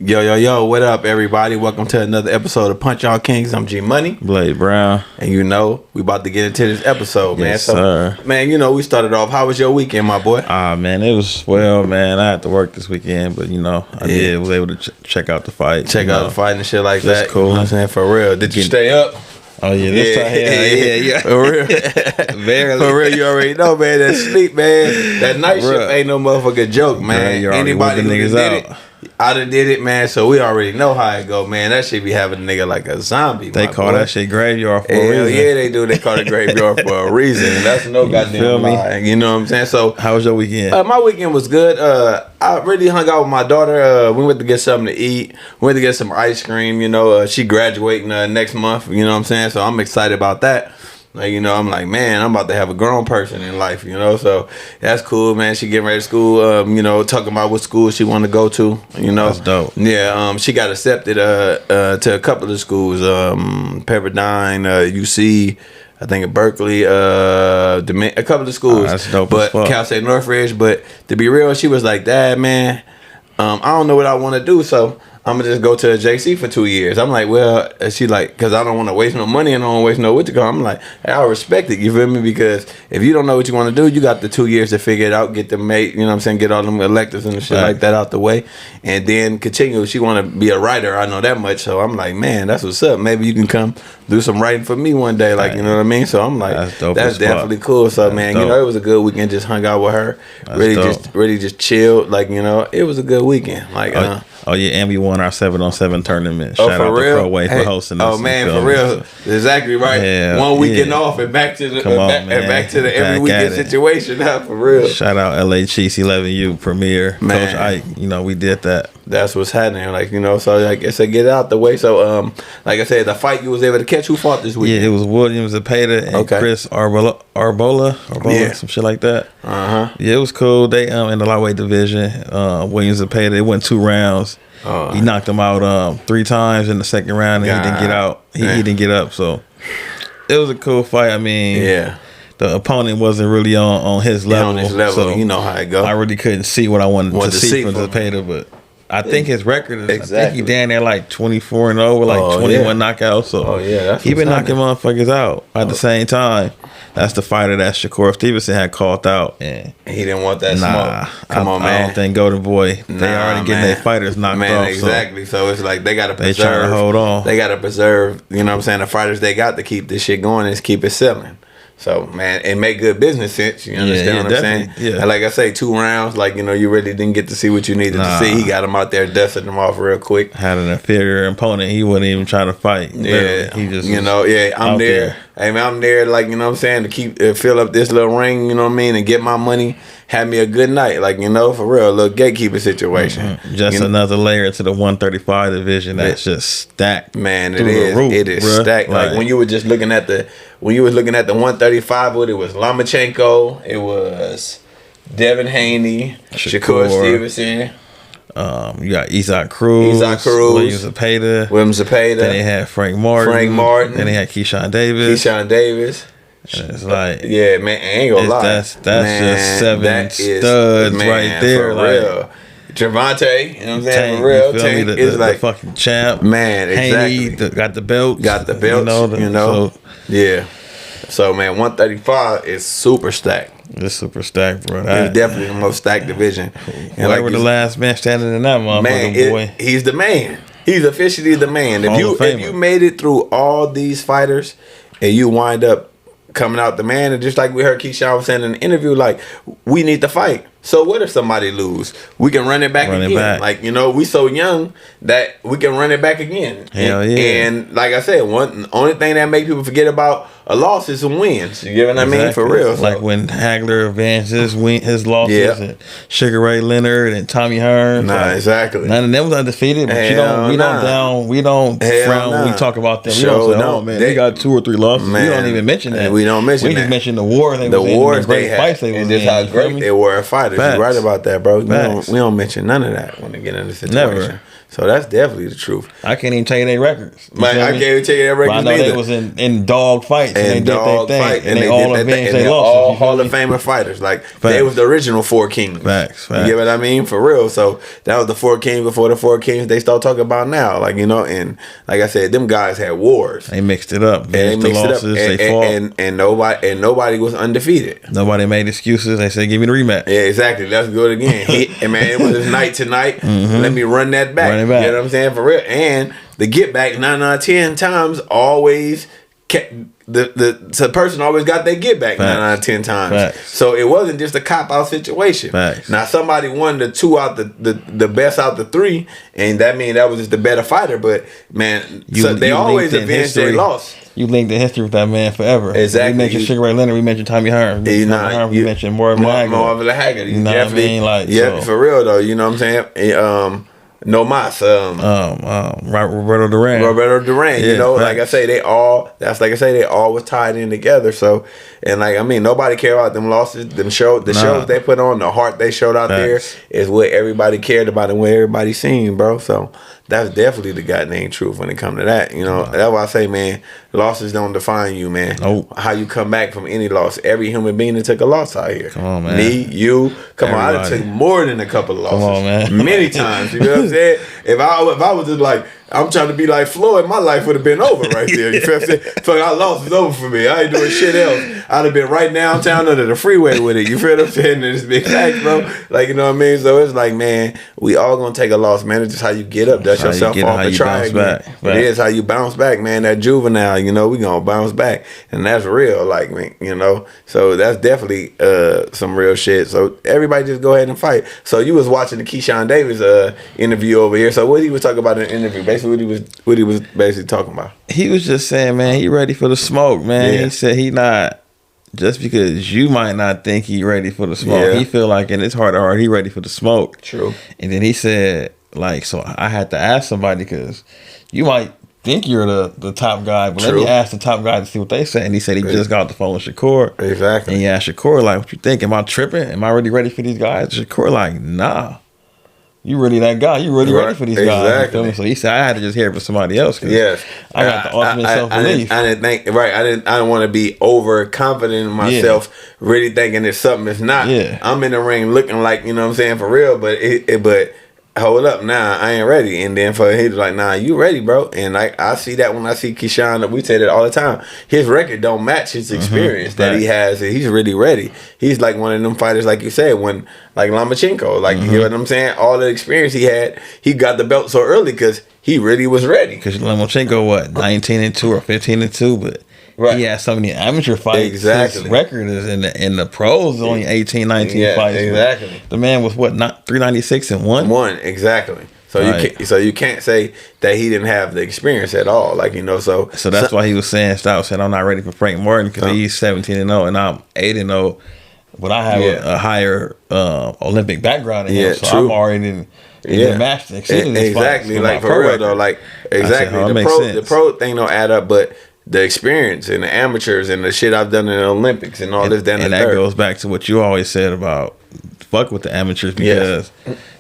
Yo, what up, everybody? Welcome to another episode of Punch On Kings. I'm G Money. Blade Brown. And we about to get into this episode, man. Yes, sir. Man, we started off. How was your weekend, my boy? Man, it was, man, I had to work this weekend, but, I was able to check out the fight. Check out the fight and shit like that. That's cool. You know what I'm saying? For real. Did you stay up? Oh, yeah. This time, yeah. For real. Barely. For real, you already know, man. That sleep, man. That night shift ain't no motherfucking joke, man. Girl, anybody who niggas did out. I done did it, man, so we already know how it go, man. That shit be having a nigga like a zombie. They call that shit graveyard for a Hell reason. yeah, they do. They call it graveyard for a reason. And that's no goddamn lie. You know what I'm saying? So, how was your weekend? My weekend was good. I really hung out with my daughter. We went to get something to eat. We went to get some ice cream. She graduating next month. You know what I'm saying? So I'm excited about that. I'm like, man, I'm about to have a grown person in life, so that's cool, man. She getting ready to school, talking about what school she want to go to, That's dope. Yeah, she got accepted to a couple of schools, Pepperdine, UC, I think at Berkeley, a couple of schools, that's dope but as fuck. Cal State Northridge. But to be real, she was like, Dad, man, I don't know what I want to do, so I'm gonna just go to a JC for 2 years. I'm like, well, she like, because I don't want to waste no money and I don't want to waste no what to go. I'm like, hey, I respect it, you feel me? Because if you don't know what you want to do, you got the 2 years to figure it out, get the mate, get all them electives and shit like that out the way, and then continue. She want to be a writer, I know that much. So I'm like, man, that's what's up. Maybe you can come do some writing for me one day, like, you know what I mean? So I'm like, that's definitely cool. So man, it was a good weekend. Just hung out with her, really just chilled, like, it was a good weekend, like. Oh yeah, and we won our 7-on-7 tournament. Shout out to Pro Way for hosting this. Oh man, for real, exactly right. Yeah, 1 weekend off and back to the back to the every weekend situation. Now for real. Shout out LA Chiefs 11U Premier, man. Coach Ike. We did that. That's what's happening. Like so, like I said, get it out the way. So like I said, the fight you was able to catch. Who fought this weekend? Yeah, it was William Zepeda and Chris Arbola, some shit like that. Yeah, it was cool. They in the lightweight division. William Zepeda. It went 2 rounds. He knocked him out 3 times in the second round, and he didn't get out. He didn't get up. So it was a cool fight. I mean, the opponent wasn't really on his level. On his level, so you know how it goes. I really couldn't see what I wanted to see from Zepeda, but I think his record is. Exactly. I think he down there like 24-0 with like 21 knockouts. So he been knocking motherfuckers out. At the same time, that's the fighter that Shakur Stevenson had called out, and he didn't want that smoke. Come on, man. I don't think Golden Boy. They already getting their fighters knocked off. Exactly. So it's like they got to preserve. They trying to hold on. They got to preserve. You know what I'm saying? The fighters they got to keep this shit going and keep it selling. So, man, and make good business sense. You understand what I'm saying? Yeah. And like I say, 2 rounds, like, you really didn't get to see what you needed to see. He got him out there, dusting him off real quick. Had an inferior opponent. He wasn't even trying to fight. Yeah. He just I'm there. Hey, man, I'm there, like, you know what I'm saying, to keep, fill up this little ring, you know what I mean, and get my money. Have me a good night, like, for real, a little gatekeeper situation. Just another layer to the 135 division that's just stacked. Man, it is stacked. Like when you were just looking at the 135, it was Lomachenko, it was Devin Haney, Shakur Stevenson. You got Isaac Cruz, William Zepeda. Then they had Frank Martin. Then they had Keyshawn Davis. And it's like, yeah, man, I ain't gonna lie. That's just 7 studs right there, for real. Javante, you know what I'm saying? For real, Tank is like the fucking champ. Man, exactly. Haney got the belt. So, yeah. So man, 135 is super stacked. It's super stacked, bro. It's definitely the most stacked division. Whoever the last man standing in that motherfucking boy. He's the man. He's officially the man. If you made it through all these fighters and you wind up coming out the man, and just like we heard Keyshawn was saying in the interview, like, we need to fight. So what if somebody lose? We can run it back again. Like, we so young that we can run it back again. Hell yeah. And like I said, only thing that make people forget about a loss is some wins. You get what I mean? For real. So. Like when Hagler avenged his losses, and Sugar Ray Leonard and Tommy Hearns. Exactly. None of them was undefeated, but we don't frown when we talk about them. We don't say, oh man, they got 2 or 3 losses. Man, we don't even mention that. We don't mention that. We just mention the war they was in, the great fights they was in. And just how great they were fighters. Facts. You're right about that, bro. We don't mention none of that when they get in the situation. Never. So that's definitely the truth. I can't even tell you their records. I can't even tell you their records I know neither. they was in dog fights. and they did their thing. And they all avenged their they losses. All losses. Hall of Famer fighters. Like, they was the original 4 kings. Facts. You get what I mean? For real. So that was the 4 kings before the 4 kings they start talking about now. Like, you know, and like I said, them guys had wars. They mixed it up. They mixed it up. They fought. And nobody was undefeated. Nobody made excuses. They said, give me the rematch. Yeah, exactly. Let's go again. And man, it was his night tonight. Let me run that back. You know what I'm saying? For real. And the get back 9 out of 10 times always kept the person always got their get back 9 out of 10 times. Facts. So it wasn't just a cop out situation. Facts. Now somebody won the 2 out the best out the 3, and that means that was just the better fighter. But man, they always avenged their loss. You link the history with that man forever. Exactly. We mentioned Sugar Ray Leonard. We mentioned Tommy Hearn. We mentioned Marvin Haggerty. You know what I mean? Like, yeah, for real though. You know what I'm saying? No Mas. Roberto Duran. Yeah, you know, facts. Like I say, they all was tied in together. So, and like, I mean, nobody cared about them losses, shows they put on, the heart they showed out there is what everybody cared about and what everybody seen, bro. So that's definitely the goddamn truth when it comes to that. You know, that's why I say, man, losses don't define you, man. Nope. How you come back from any loss. Every human being that took a loss out here. Come on, man. Me, you, come on. I took more than a couple of losses. Come on, man. Many times. You know what I'm saying? If I was just like, I'm trying to be like Floyd, my life would have been over right there. You feel what I'm saying? So I lost, it's over for me. I ain't doing shit else. I'd have been right downtown under the freeway with it. You feel what I'm saying? And it's big facts, bro. Like, you know what I mean? So it's like, man, we all gonna take a loss, man. It's just how you get up, dust yourself off and try again. It is how you bounce back, man. That juvenile, you know, we gonna bounce back. And that's real, like, man, you know. So that's definitely some real shit. So everybody just go ahead and fight. So you was watching the Keyshawn Davis interview over here. So what he was talking about in the interview, basically what he was basically talking about. He was just saying, man, he ready for the smoke, man. Yeah. He said he not, just because you might not think he ready for the smoke. Yeah. He feel like in his heart of heart, he ready for the smoke. True. And then he said, like, so I had to ask somebody, because you might think you're the top guy, but let me ask the top guy to see what they say. And he said he just got off the phone with Shakur. Exactly. And he asked Shakur, like, what you think? Am I tripping? Am I really ready for these guys? Shakur, like, nah. You really that guy. You really ready for these guys. You feel me? So he said I had to just hear it from somebody else. Yes. I got the ultimate self-belief. I didn't want to be overconfident in myself, really thinking it's something it's not. Yeah. I'm in the ring looking like, you know what I'm saying, for real, but hold up, nah, I ain't ready. And then he was like, nah, you ready, bro. And I see that when I see Keyshawn, we say that all the time. His record don't match his experience that he has. And he's really ready. He's like one of them fighters, like you said, like Lomachenko. Like, you know what I'm saying? All the experience he had, he got the belt so early because he really was ready. Because Lomachenko, 19-2 or 15-2, but he has so many amateur fights. Exactly. His record is in the pros is only 18, 19 fights. Exactly. The man was 396 and one. Exactly. So you can't say that he didn't have the experience at all. Like, you know, so that's why he was saying, Stout said, I'm not ready for Frank Martin because he's 17-0 and I'm 8-0, but I have a higher Olympic background in him, so true. I'm already in the match exceeding this exactly. Fight. Like, for real though, like, exactly. The pro thing don't add up, but the experience and the amateurs and the shit I've done in the Olympics and all this, and that goes back to what you always said about fuck with the amateurs, because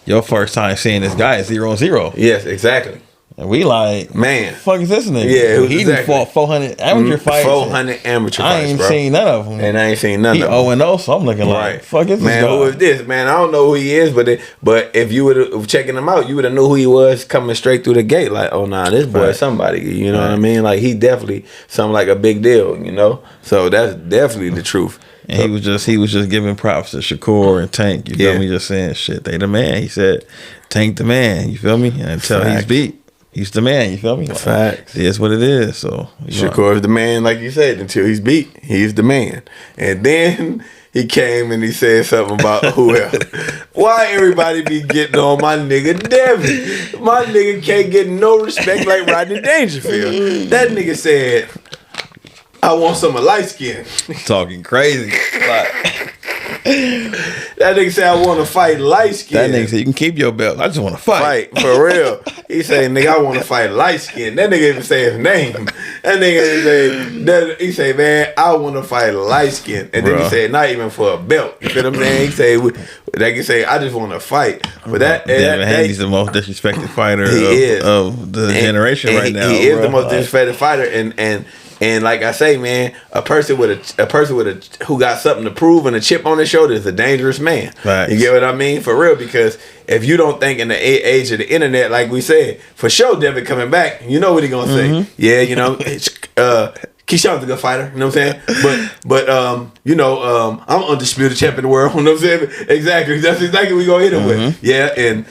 your first time seeing this guy is 0-0. Yes, exactly. And we like, man, fuck is this nigga? Yeah, he done fought 400 amateur fights. 400 amateur fights, I ain't seen none of them. And I ain't seen none of them. He 0-0, so I'm looking like, fuck is this man, guy? who is this? Man, I don't know who he is, but if you would have checking him out, you would have knew who he was coming straight through the gate. Like, oh nah, this boy is somebody. You know what I mean? Like, he definitely something like a big deal. You know, so that's definitely the truth. And he was just giving props to Shakur and Tank. You feel me? Just saying shit. They the man. He said, Tank the man. You feel me? And until he's beat, he's the man. You feel me? Facts. It is what it is. So Shakur is the man, like you said. Until he's beat, he's the man. And then he came and he said something about who else. Why everybody be getting on my nigga Devin? My nigga can't get no respect like Rodney Dangerfield. That nigga said, I want some of light skin. Talking crazy. That nigga said, I want to fight light skin. That nigga said, you can keep your belt. I just want to fight. For real. He said, nigga, I want to fight light skin. That nigga even say his name. That nigga he say, man, I want to fight light skin. And then he said, not even for a belt. You feel what I'm saying? He said, they can say, I just want to fight. But he's the most disrespected fighter of the generation right now. He is the most disrespected fighter. And like I say, man, a person who got something to prove and a chip on their shoulder is a dangerous man. Right. You get what I mean? For real, because if you don't think in the age of the internet, like we said, for sure, Devin coming back, you know what he gonna say? Yeah, you know, Keyshawn's a good fighter, you know what I'm saying? But I'm undisputed champ in the world, you know what I'm saying? Exactly. That's exactly what we gonna hit him with. Yeah, and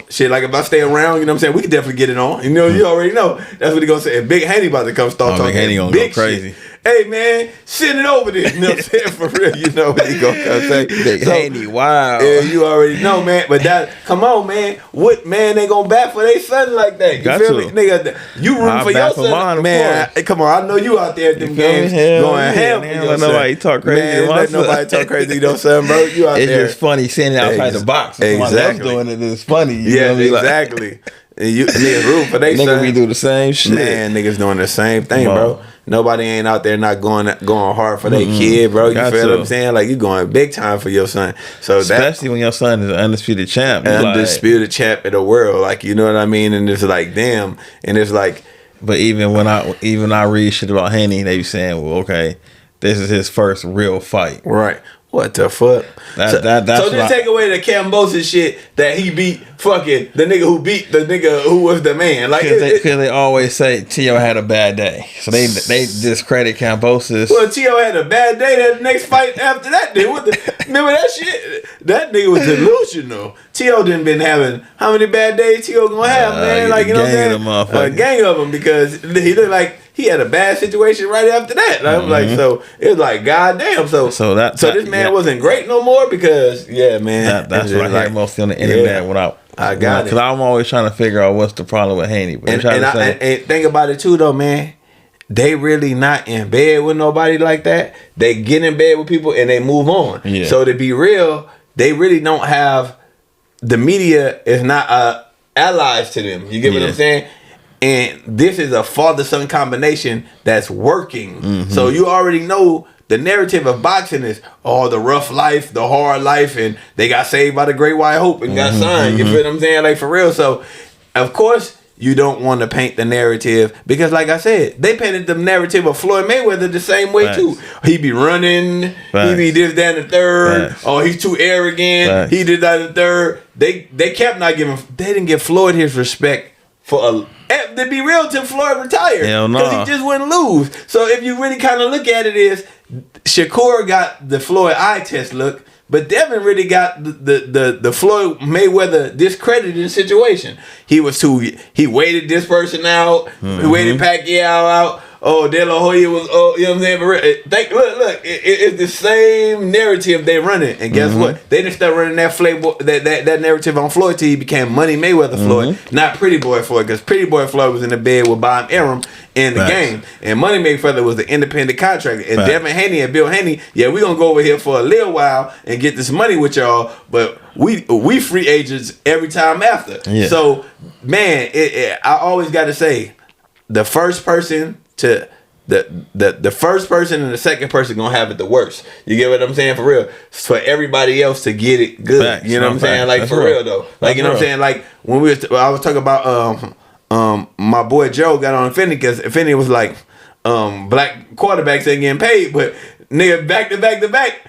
shit, like if I stay around, you know what I'm saying, we can definitely get it on. You know, you already know. That's what he gonna say. And Big Haney about to come start talking. Big Haney gonna go crazy. Shit. Hey man, send it over there. You know what I'm saying? For real, you know what he gonna come say. Big Haney, wow. Yeah, you already know, man. But come on, man. What man they gonna bat for their son like that? You feel me? Nigga, you rooting for your son. Man, come on, I know you out there at them games going ham for your son. Nobody talk crazy. Man, let nobody talk crazy to your son, bro. You out there. It's just funny seeing it outside the box. Exactly. Doing it is funny. Yeah, exactly. You niggas root for they son. Niggas we do the same shit. Man, niggas doing the same thing, bro. Nobody ain't out there not going hard for their kid, bro. You feel what I'm saying? Like, you going big time for your son. So especially when your son is an undisputed champ. Undisputed champ in the world. Like, you know what I mean? And it's like, damn. And it's like... But even when I read shit about Haney, they be saying, well, okay, this is his first real fight. Right. What the fuck? So just take away the Cambosis shit that he beat fucking the nigga who beat the nigga who was the man. Like, because they always say T.O. had a bad day, so they discredit Cambosis. Well, T.O. had a bad day. That next fight after that, remember that shit? That nigga was delusional. T.O. didn't been having how many bad days T.O. gonna have, man? Like, you know what I'm saying? A gang of them, because he looked like he had a bad situation right after that. I'm like, so it was like, goddamn. So this man wasn't great no more, because man, that's what I hear mostly on the internet. I got it, because I'm always trying to figure out what's the problem with Haney. And think about it too, though, man. They really not in bed with nobody like that. They get in bed with people and they move on. Yeah. So to be real, they really don't have, the media is not allies to them. You get what I'm saying? And this is a father-son combination that's working. So you already know the narrative of boxing is the rough life, the hard life, and they got saved by the Great White Hope and got signed. You feel what I'm saying? Like, for real. So, of course, you don't want to paint the narrative, because, like I said, they painted the narrative of Floyd Mayweather the same way too. He be running, he be this, that, and the third. Oh, he's too arrogant. He did that and the third. They kept not giving. They didn't give Floyd his respect for to be real, till Floyd retired, because he just wouldn't lose. So if you really kind of look at it, is Shakur got the Floyd eye test look, but Devin really got the Floyd Mayweather discredited situation. He waited this person out. He waited Pacquiao out. Oh, De La Hoya was, you know what I'm saying? Look, it's the same narrative they running. And guess what? They didn't start running that narrative on Floyd till he became Money Mayweather Floyd, not Pretty Boy Floyd, because Pretty Boy Floyd was in the bed with Bob Arum in the game. And Money Mayweather was the independent contractor. And Devin Haney and Bill Haney, we're going to go over here for a little while and get this money with y'all, but we free agents every time after. Yeah. So, man, I always got to say, the first person to the first person and the second person gonna have it the worst. You get what I'm saying? For real. For everybody else to get it good. Facts. You know what I'm saying? Like, that's for real though. Like, you know what I'm saying? Like, when I was talking about my boy Joe got on Infinity, because Infinity was like, black quarterbacks ain't getting paid, but nigga, back to back,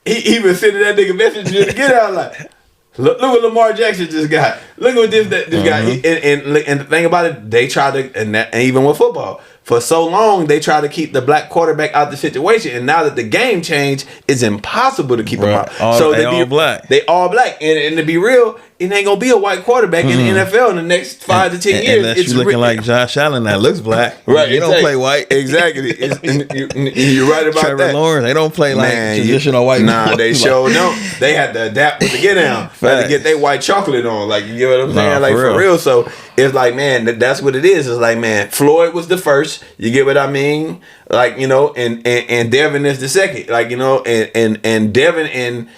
he was sending that nigga messages to get out like, Look what Lamar Jackson just got. Look what this guy. And the thing about it, they try to, and even with football, for so long they try to keep the black quarterback out the situation, and now that the game changed, it's impossible to keep them out. So they all black. They all black, and to be real, it ain't gonna be a white quarterback in the NFL in the next 5 to 10 years. Unless you're looking like Josh Allen that looks black. Right. You don't play white. Exactly. You're right about Trevor that. Lawrence, they don't play like traditional white. Nah, they sure don't. They had to adapt with the get down. Had to get their white chocolate on. Like, you know what I'm saying? Like, for real. So it's like, man, that's what it is. It's like, man, Floyd was the first. You get what I mean? Like, you know, and Devin is the second. Like, you know, and Devin and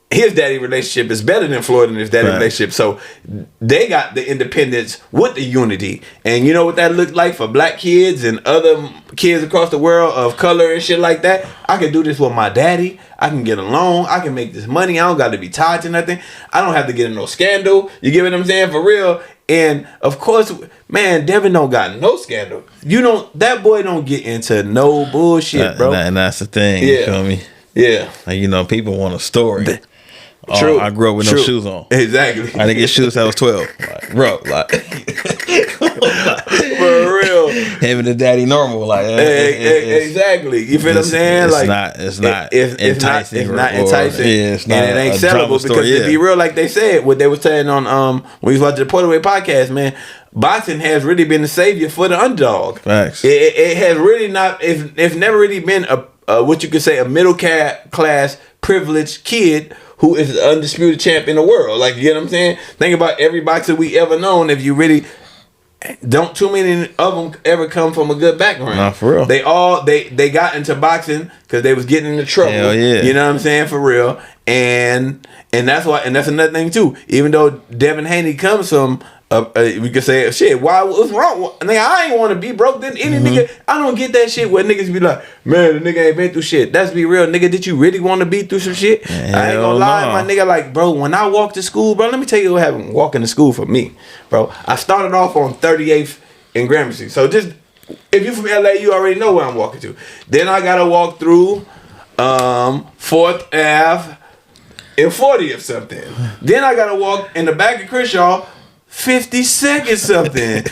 his daddy relationship is better than Floyd and his daddy relationship. So they got the independence with the unity. And you know what that looked like for black kids and other kids across the world of color and shit like that? I can do this with my daddy. I can get along. I can make this money. I don't got to be tied to nothing. I don't have to get in no scandal. You get what I'm saying? For real. And of course, man, Devin don't got no scandal. That boy don't get into no bullshit, bro. And that's the thing. You feel me? Yeah. Like, people want a story. True. I grew up with no shoes on. Exactly. I didn't get shoes till I was 12. Like, bro, like for real. Him and the daddy normal, like exactly. You feel what I'm saying? It's not enticing. It's not enticing. It's not and it ain't sellable because to be real, like they said, what they were saying on when we was watching the Portaway podcast, man. Boxing has really been the savior for the underdog. Facts. It has really not. It's never really been a what you could say a middle class privileged kid who is the undisputed champ in the world. Like, you know what I'm saying? Think about every boxer we ever known. If you really don't, too many of them ever come from a good background. Nah, for real. They got into boxing because they was getting into trouble. Hell yeah. You know what I'm saying? For real. And that's why. And that's another thing too. Even though Devin Haney comes from. We could say, shit, what's wrong? Nigga, I ain't want to be broke. Then any nigga, I don't get that shit where niggas be like, man, the nigga ain't been through shit. Let's be real, nigga. Did you really want to be through some shit? I ain't gonna lie, my nigga. Like, bro, when I walked to school, bro, let me tell you what happened walking to school for me, bro. I started off on 38th in Gramercy. So just, if you from LA, you already know where I'm walking to. Then I gotta walk through 4th Ave and 40th something. Then I gotta walk in the back of Crenshaw 52nd something.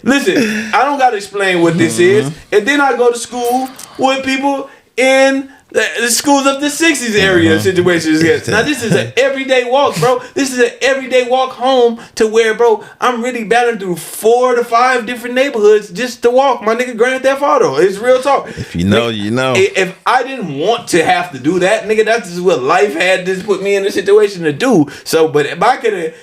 Listen, I don't gotta explain what this is. And then I go to school with people in the schools of the 60s area situations. Now this is an everyday walk, bro. This is an everyday walk home to where, bro, I'm really battling through 4 to 5 different neighborhoods just to walk. My nigga Grand Theft Auto. It's real talk. If you know, you know. If I didn't want to have to do that, nigga, that's just what life had to put me in a situation to do. So, but if I could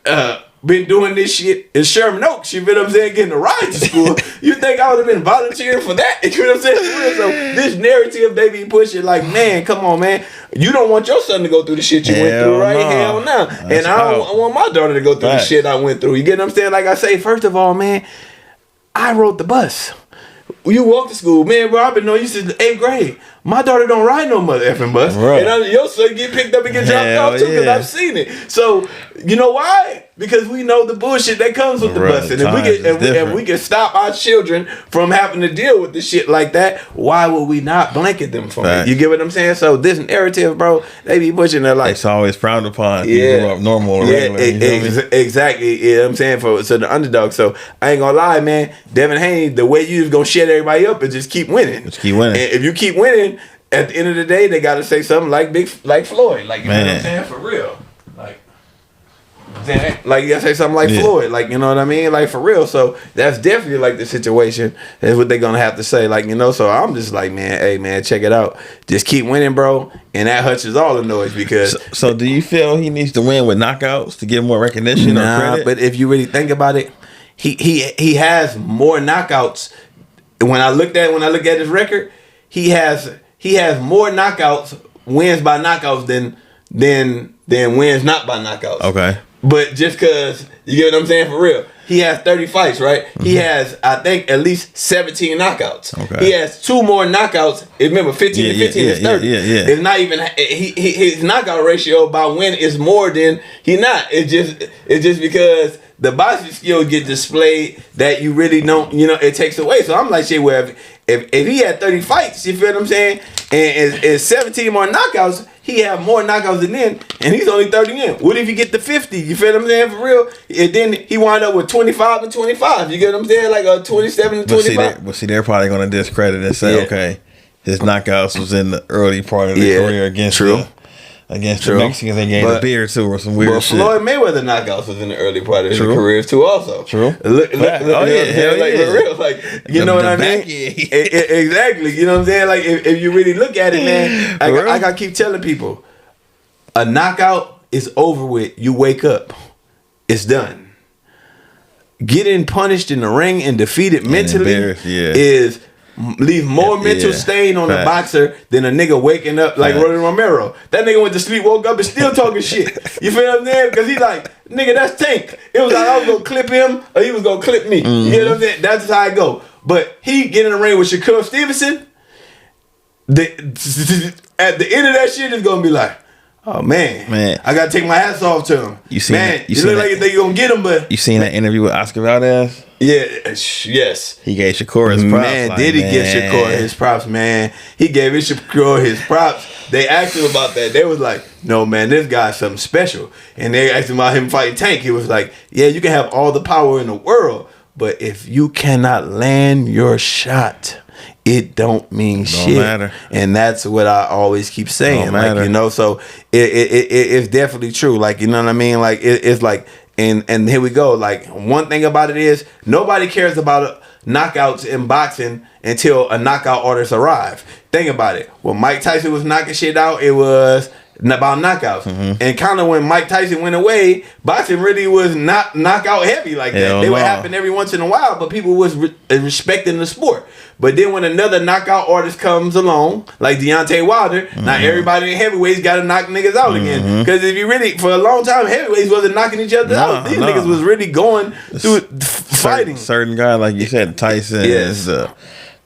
have been doing this shit in Sherman Oaks, you feel what I'm saying, getting a ride to school, you think I would have been volunteering for that? You know what I'm saying? So this narrative they be pushing, like, man, come on, man. You don't want your son to go through the shit you went through, right? Hell no. And I want my daughter to go through the shit I went through. You get what I'm saying? Like I say, first of all, man, I rode the bus. You walk to school, man, bro. I've been knowing you since the 8th grade. My daughter don't ride no mother effing bus. Right. And your son get picked up and get dropped off too, because I've seen it. So, you know why? Because we know the bullshit that comes with the bus. And if we can stop our children from having to deal with the shit like that, why would we not blanket them from it? You get what I'm saying? So this narrative, bro, they be pushing it like... It's always frowned upon. You grow up normal or regular. Exactly. You know what I'm saying? So the underdog. So I ain't gonna lie, man. Devin Haney, the way you just gonna shut everybody up and just keep winning. Just keep winning. And if you keep winning, at the end of the day, they gotta say something like Floyd. Like, you know what I'm saying? For real. Like you gotta say something like Floyd, like, you know what I mean, like, for real. So that's definitely like the situation. That's what they're gonna have to say, like, you know. So I'm just like, man, hey man, check it out. Just keep winning, bro, and that hushes all the noise because. So do you feel he needs to win with knockouts to get more recognition? Or credit? But if you really think about it, he has more knockouts. When I look at his record, he has more knockouts, wins by knockouts than wins not by knockouts. Okay. But just because, you get what I'm saying, for real, he has 30 fights, right? Mm-hmm. He has, I think, at least 17 knockouts. Okay. He has 2 more knockouts. Remember, 15 to 15 is 30. It's not even, his knockout ratio by win is more than he not. It's just because the boxing skill get displayed that you really don't, you know, it takes away. So I'm like, shit, well, if he had 30 fights, you feel what I'm saying, and 17 more knockouts, he have more knockouts than then, and he's only 30 in. What if you get to 50? You feel what I'm saying, for real? And then he wind up with 25 and 25. You get what I'm saying? Like a 27 and 25. But see, they're probably going to discredit and say, okay, his knockouts was in the early part of the career against the Mexicans. They gave a beer too or some weird shit. Floyd Mayweather knockouts was in the early part of his career too, also. True. Look, for real, like, you know what I mean? Exactly. You know what I'm saying? Like, if you really look at it, man, I gotta keep telling people, a knockout is over with. You wake up, it's done. Getting punished in the ring and defeated mentally is leave more mental stain on a boxer than a nigga waking up like Rolly Romero. That nigga went to sleep, woke up, and still talking shit. You feel what I'm saying? Because he like, nigga, that's Tank. It was like I was gonna clip him or he was gonna clip me. You know what I'm saying? That's how I go. But he get in the ring with Shakur Stevenson. At the end of that shit is gonna be like, Oh man, I gotta take my hats off to him. You seen man? That, you look like you think you gonna get him, but you seen that interview with Oscar Valdez? Yeah, yes. He gave Shakur his props. Man, did he give Shakur his props, man? He gave Shakur his props. They asked him about that. They was like, no, man, this guy's something special. And they asked him about him fighting Tank. He was like, yeah, you can have all the power in the world, but if you cannot land your shot, it don't mean shit. Matter. And that's what I always keep saying. Like, you know, so it's definitely true. Like, you know what I mean? Like, it's like, and here we go. Like, one thing about it is nobody cares about knockouts in boxing until a knockout artist arrive. Think about it. When Mike Tyson was knocking shit out, it was about knockouts. And kind of when Mike Tyson went away, boxing really was not knockout heavy like that. They would happen every once in a while, but people was respecting the sport. But then when another knockout artist comes along, like Deontay Wilder, now everybody in heavyweights got to knock niggas out again. Because if you really, for a long time, heavyweights wasn't knocking each other out. These niggas was really going through fighting. Certain guys, like you said, Tyson,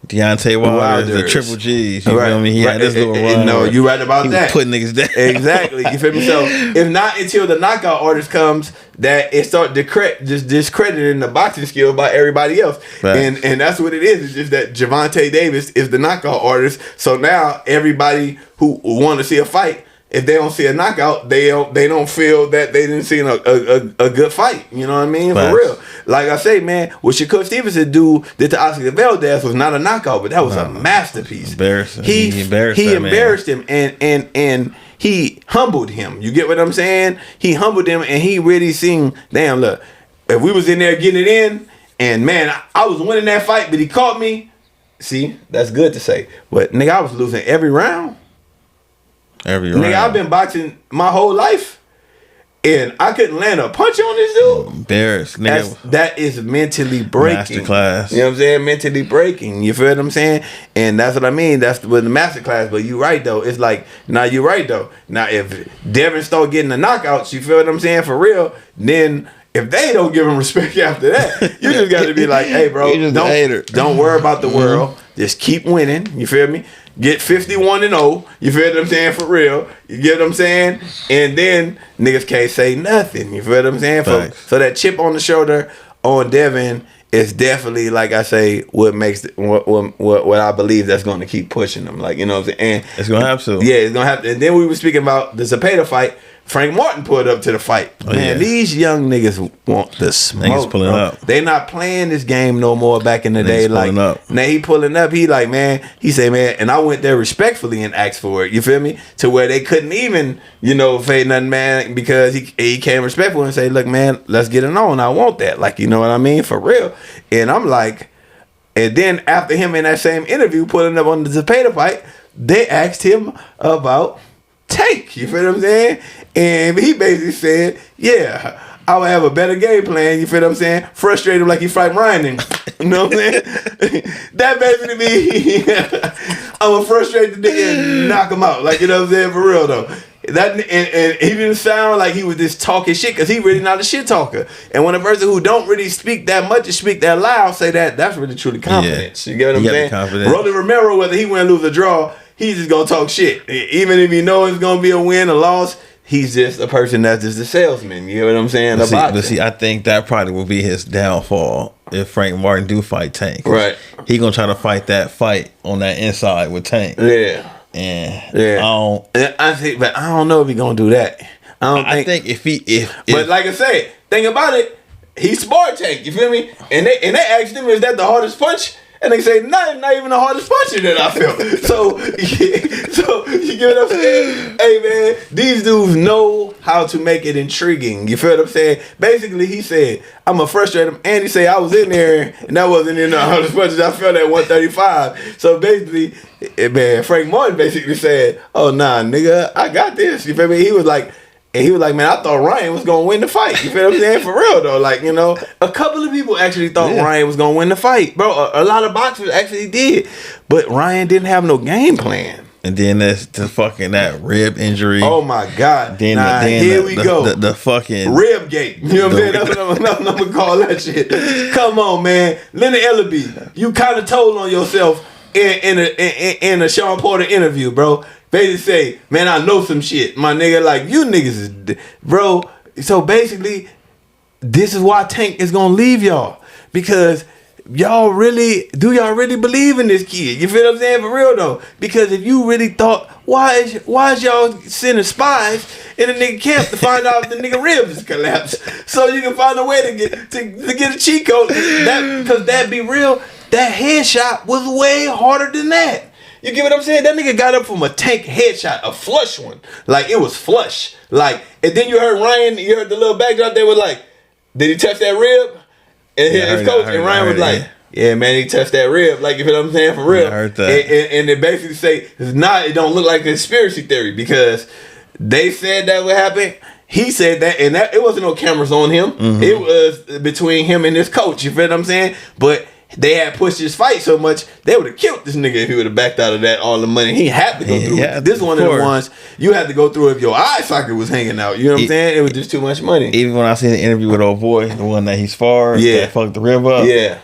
Deontay Wilder, the Triple G's. You feel me? He had this little run. No, you right about that. Putting niggas down. Exactly. You feel me? So if not until the knockout artist comes, that it start just discrediting the boxing skill by everybody else. Right. And that's what it is. It's just that Gervonta Davis is the knockout artist. So now everybody who want to see a fight, if they don't see a knockout, they don't feel that they didn't see a good fight. You know what I mean? For real. Like I say, man, what Shakur Stevenson did to Oscar Valdez was not a knockout, but that was a masterpiece. Embarrassing. He embarrassed him and he humbled him. You get what I'm saying? He humbled him and he really seen, damn, look, if we was in there getting it in, and man, I was winning that fight, but he caught me. See, that's good to say. But nigga, I was losing every round. Nigga, I've been boxing my whole life, and I couldn't land a punch on this dude. Embarrassed, nigga. That is mentally breaking. Masterclass. You know what I'm saying? Mentally breaking. You feel what I'm saying? And that's what I mean. That's with the masterclass. But you right though. It's like, now you right though. Now if Devin start getting the knockouts, you feel what I'm saying? For real, then if they don't give him respect after that, you just got to be like, hey, bro, don't worry about the world. Just keep winning. You feel me? Get 51-0. You feel what I'm saying? For real. You get what I'm saying? And then niggas can't say nothing. You feel what I'm saying? So that chip on the shoulder on Devin is definitely, like I say, what makes what I believe that's going to keep pushing them. Like, you know what I'm saying? And it's going to have to. Yeah, it's going to have to. And then we were speaking about the Zepeda fight. Frank Martin pulled up to the fight. Man, these young niggas want the smoke. Niggas pulling up. They not playing this game no more back in the day. Like, now he pulling up. He like, man, he say, man, and I went there respectfully and asked for it. You feel me? To where they couldn't even, fade nothing, man, because he came respectful and say, look, man, let's get it on. I want that. Like, you know what I mean? For real. And I'm like, and then after him in that same interview pulling up on the Zepeda fight, they asked him about Tank. You feel what I'm saying? And he basically said, yeah, I would have a better game plan. You feel what I'm saying? Frustrate him like he fight Ryan. You know what I'm saying? That basically means I'm going to frustrate the nigga and knock him out. Like, you know what I'm saying? For real, though. That and he didn't sound like he was just talking shit, because he really not a shit talker. And when a person who don't really speak that much and speak that loud say that's really truly confidence. You get what I'm saying? Rolly Romero, whether he win, lose, or draw, he's just going to talk shit. Even if he knows it's going to be a win or loss, he's just a person that's just a salesman. You know what I'm saying? But see, I think that probably will be his downfall if Frank Martin do fight Tank. Right. He going to try to fight that fight on that inside with Tank. Yeah. And I think, but I don't know if he's going to do that. I think but like I said, think about it. He sparred Tank. You feel me? And they asked him, is that the hardest punch? And they say, not even the hardest puncher that I felt. So you get what I'm saying? Hey, man, these dudes know how to make it intriguing. You feel what I'm saying? Basically, he said, I'm going to frustrate him. And he said, I was in there, and that wasn't in the hardest punches. I felt at 135. So basically, man, Frank Martin basically said, oh, nah, nigga, I got this. You feel me? He was like, man, I thought Ryan was going to win the fight. You feel what I'm saying? For real, though. Like, a couple of people actually thought Ryan was going to win the fight. Bro, a lot of boxers actually did. But Ryan didn't have no game plan. And then that's the fucking that rib injury. Oh, my God. Then here we go. The fucking rib gate. You know what I'm saying? That's what I'm going to call that shit. Come on, man. Leonard Ellaby, you kind of told on yourself in a Sean Porter interview, bro. basically say, man, I know some shit. My nigga, like, you niggas is, bro. So basically, this is why Tank is gonna leave y'all. Because y'all really believe in this kid? You feel what I'm saying? For real though. Because if you really thought, why is y'all sending spies in a nigga camp to find out if the nigga ribs collapsed? So you can find a way to get a cheat code. Because that be real, that headshot was way harder than that. You get what I'm saying? That nigga got up from a Tank headshot, a flush one. Like, it was flush. Like, and then you heard Ryan, you heard the little backdrop, they were like, did he touch that rib? And his coach, and Ryan was like, yeah, man, he touched that rib. Like, you feel what I'm saying? For real. Yeah, I heard that. And they basically say, it don't look like a conspiracy theory because they said that would happen. He said that, and that it wasn't no cameras on him. Mm-hmm. It was between him and his coach. You feel what I'm saying? But they had pushed his fight so much, they would have killed this nigga if he would have backed out of that all the money. He had to go through. Yeah, this one of the ones you had to go through if your eye socket was hanging out. You know what I'm saying? It was just too much money. Even when I seen the interview with old boy, the one that he sparred, that fucked the rib up. Yeah.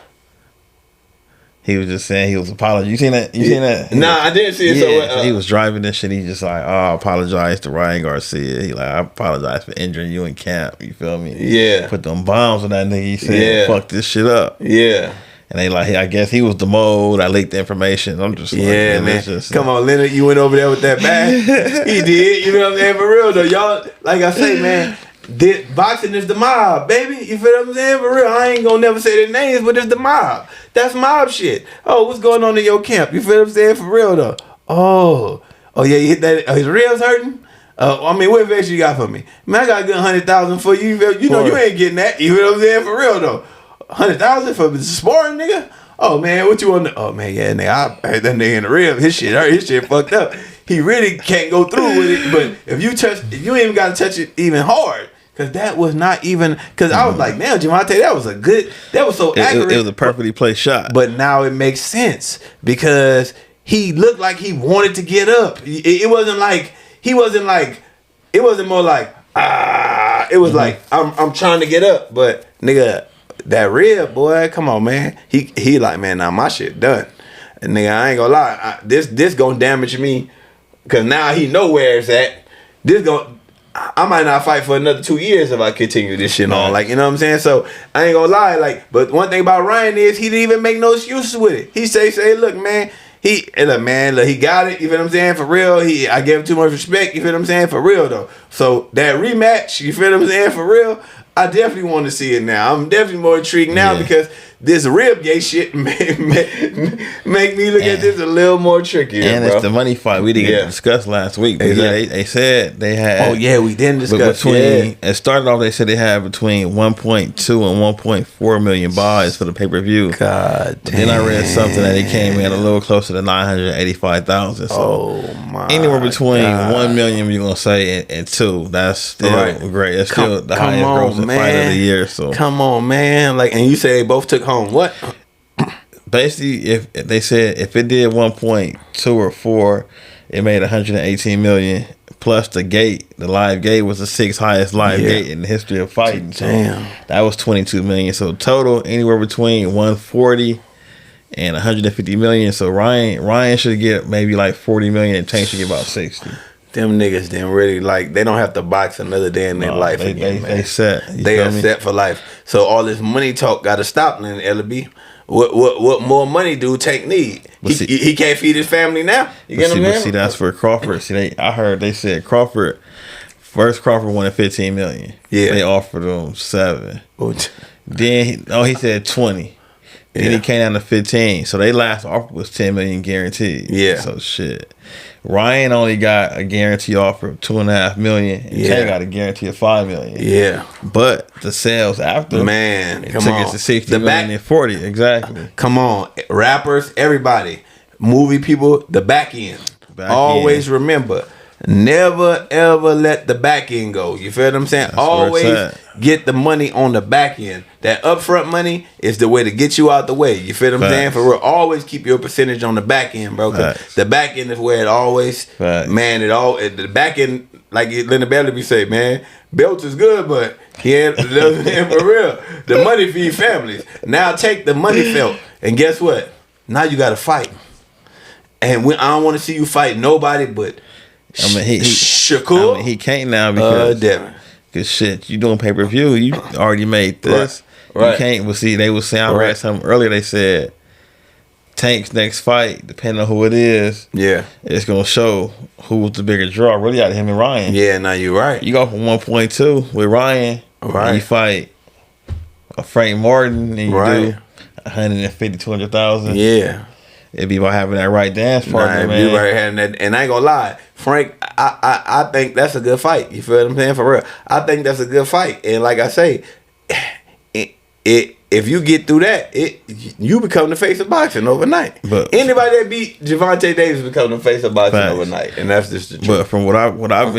He was just saying he was apologizing. You seen that? You seen that? Nah, I didn't see it. Yeah, so he was driving this shit. He just like, I apologize to Ryan Garcia. He like, I apologize for injuring you in camp. You feel me? Yeah. Put them bombs on that nigga. He said, fuck this shit up. Yeah. And they like, I guess he was the mold. I leaked the information. I'm just like, man. Come on, Leonard, you went over there with that bag. He did. You know what I'm saying? For real though, y'all. Like I say, man, boxing is the mob, baby. You feel what I'm saying? For real, I ain't gonna never say their names, but it's the mob. That's mob shit. Oh, what's going on in your camp? You feel what I'm saying? For real though. Oh yeah, you hit that. His ribs hurting. I mean, what advice you got for me? Man, I got a good 100,000 for you. You know you ain't getting that. You feel what I'm saying? For real though. 100,000 for sparring, nigga. Oh man, what you want to? Oh man, yeah, nigga, I hit that nigga in the rib. His shit fucked up. He really can't go through with it. But if you ain't even got to touch it even hard, because that was not even. Because I was like, damn, Javante, that was so accurate. It was a perfectly placed shot. But now it makes sense because he looked like he wanted to get up. It wasn't like he wasn't like. It wasn't more like It was like I'm trying to get up, but nigga. That rib, boy, come on, man. He like, man, now my shit done. And nigga, I ain't gonna lie. This gonna damage me. Cause now he know where it's at. I might not fight for another 2 years if I continue this shit on. Like, you know what I'm saying? So I ain't gonna lie. Like, but one thing about Ryan is he didn't even make no excuses with it. He say, look, man, he got it. You feel what I'm saying? For real. I gave him too much respect. You feel what I'm saying? For real though. So that rematch, you feel what I'm saying? For real. I definitely want to see it now. I'm definitely more intrigued now because this rib gay shit make me look at this a little more trickier. And bro. It's the money fight we didn't get to discuss last week. Exactly. They said they had. Oh yeah, we didn't discuss. It started off. They said they had between 1.2 and 1.4 million buys for the pay per view. God damn. Then I read something that it came in a little closer to 985,000. So anywhere between 1 million, you're gonna say, and 2. That's still great. It's still the highest grossing fight of the year. So come on, man. Like, and you say they both took home what? Basically, if they said if it did 1.2 or 4, it made 118 million. Plus the live gate was the 6th highest live gate in the history of fighting. So that was 22 million. So total anywhere between 140 and 150 million. So Ryan should get maybe like 40 million, and Tank should get about 60. Them niggas didn't really they don't have to box another day in their life again, man. They set. They are set for life. So all this money talk got to stop, man. LB. What more money do Tank need? He can't feed his family now. You get what I'm saying? See, that's for Crawford. See, I heard they said Crawford wanted 15 million. Yeah, they offered him 7. Then he said 20. Then he came down to 15. So they last offer was 10 million guaranteed. Yeah. So shit. Ryan only got a guarantee offer of 2.5 million, and Tank got a guarantee of 5 million. Yeah, but the sales after took it to 60 million and 40 exactly. Come on, rappers, everybody, movie people, the back end. Always remember, never ever let the back end go. You feel what I'm saying? Always get the money on the back end. That upfront money is the way to get you out the way. You feel what I'm saying? For real, always keep your percentage on the back end, bro. Cause the back end is where it always, the back end, like Linda Bailey be say, man, belt is good, but he ain't for real. The money feed families. Now take the money felt, and guess what? Now you got to fight. And I don't want to see you fight nobody but I mean, Shakur. I mean, he can't now because Devin. Cause shit, you doing pay-per-view, you already made this. Right. You can't. Well, see, they was saying, I read something earlier. They said Tank's next fight, depending on who it is, it's gonna show who was the bigger draw. Really, out of him and Ryan. Yeah, now you're right. You go from 1.2 with Ryan, and you fight a Frank Martin, and you do 150, 200,000. Yeah. It'd be about having that right dance partner, man. You right having that, and I ain't gonna lie, Frank. I think that's a good fight. You feel what I'm saying? For real, I think that's a good fight. And like I say, if you get through that, you become the face of boxing overnight. But anybody that beat Gervonta Davis become the face of boxing overnight, and that's just the truth. But from what I've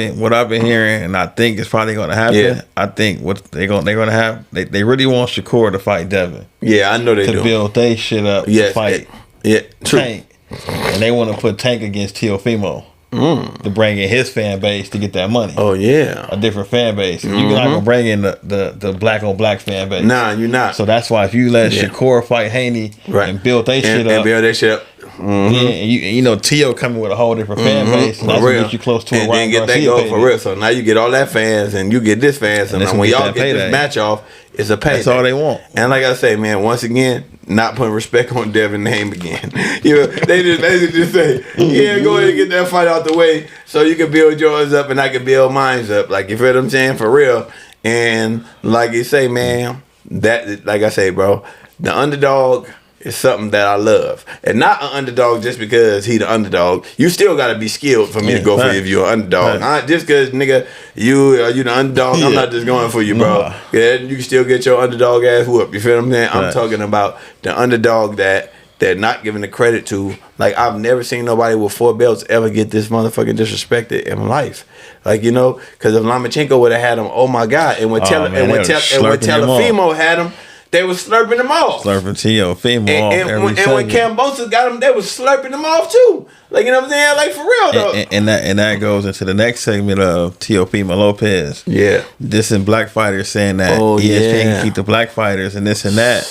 been hearing, and I think it's probably going to happen. I think what they're gonna have, they really want Shakur to fight Devin. Yeah, I know they do. To build their shit up to fight. True. Tank, and they want to put Tank against Teofimo to bring in his fan base to get that money. Oh yeah, a different fan base. You're not gonna bring in the black on black fan base. Nah, you're not. So that's why if you let Shakur fight Haney and build their shit up, and build their shit up. And you know Tio coming with a whole different fan base, and that's what get you close to and then get that go for real. So now you get all that fans, and you get this fans, and when y'all get this match off, it's a payday. That's all they want. And like I say, man, once again, not putting respect on Devin's name again. You know, they just say, go ahead and get that fight out the way, so you can build yours up, and I can build mine up. Like, you feel what I'm saying, for real. And like you say, man, that like I say, bro, the underdog is something that I love, and not an underdog just because he the underdog. You still gotta be skilled for me to go for you if you're an underdog. Just cause nigga you the underdog, I'm not just going for you, bro. Yeah, you can still get your underdog ass whooped. You feel what I'm saying? I'm talking about the underdog that they're not giving the credit to. Like, I've never seen nobody with 4 belts ever get this motherfucking disrespected in life. Like, you know, because if Lomachenko would have had him, oh my god, and when Teofimo had him, they was slurping them off. Slurping Teofimo off and when Kambosos got him, they was slurping them off too. Like, you know what I'm saying? Like, for real though. And that goes into the next segment of Teofimo Lopez. Yeah. Dissing black fighters, saying that ESPN can keep the black fighters and this and that.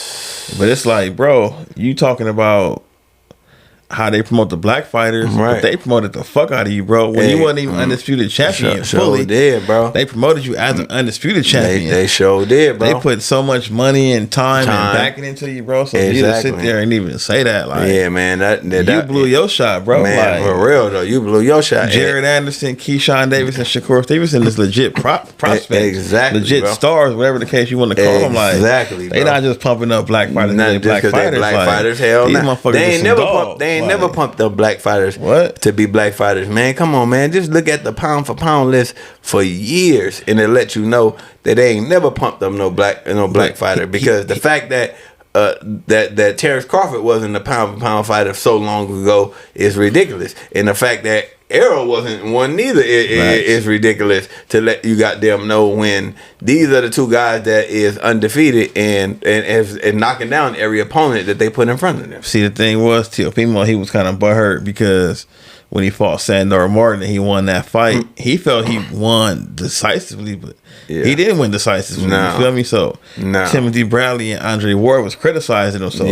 But it's like, bro, you talking about how they promote the black fighters, but they promoted the fuck out of you, bro. When you wasn't even undisputed champion fully, did, bro. They promoted you as an undisputed champion. They sure did, bro. They put so much money and time and backing into you, bro. So you just sit there and even say that, like, yeah, man, that you blew your shot, bro. Man, like, for real though, you blew your shot. Jared Anderson, Keyshawn Davis, and Shakur Stevenson is legit prospects, legit bro. Stars, whatever the case you want to call them. Like, they not just pumping up black fighters. Not just because they black fighters. Hell no, they ain't never pumped up black fighters to be black fighters, man. Come on, man. Just look at the pound for pound list for years, and it let you know that they ain't never pumped up no black fighter, because the fact that that Terrence Crawford wasn't a pound for pound fighter so long ago is ridiculous, and the fact that Errol wasn't one neither is ridiculous, to let you goddamn know, when these are the two guys that is undefeated and knocking down every opponent that they put in front of them. See, the thing was, Teofimo, he was kind of butthurt because when he fought Sandor Martin and he won that fight, he felt he won decisively, but he didn't win decisively. You feel me? So Timothy Bradley and Andre Ward was criticizing him. So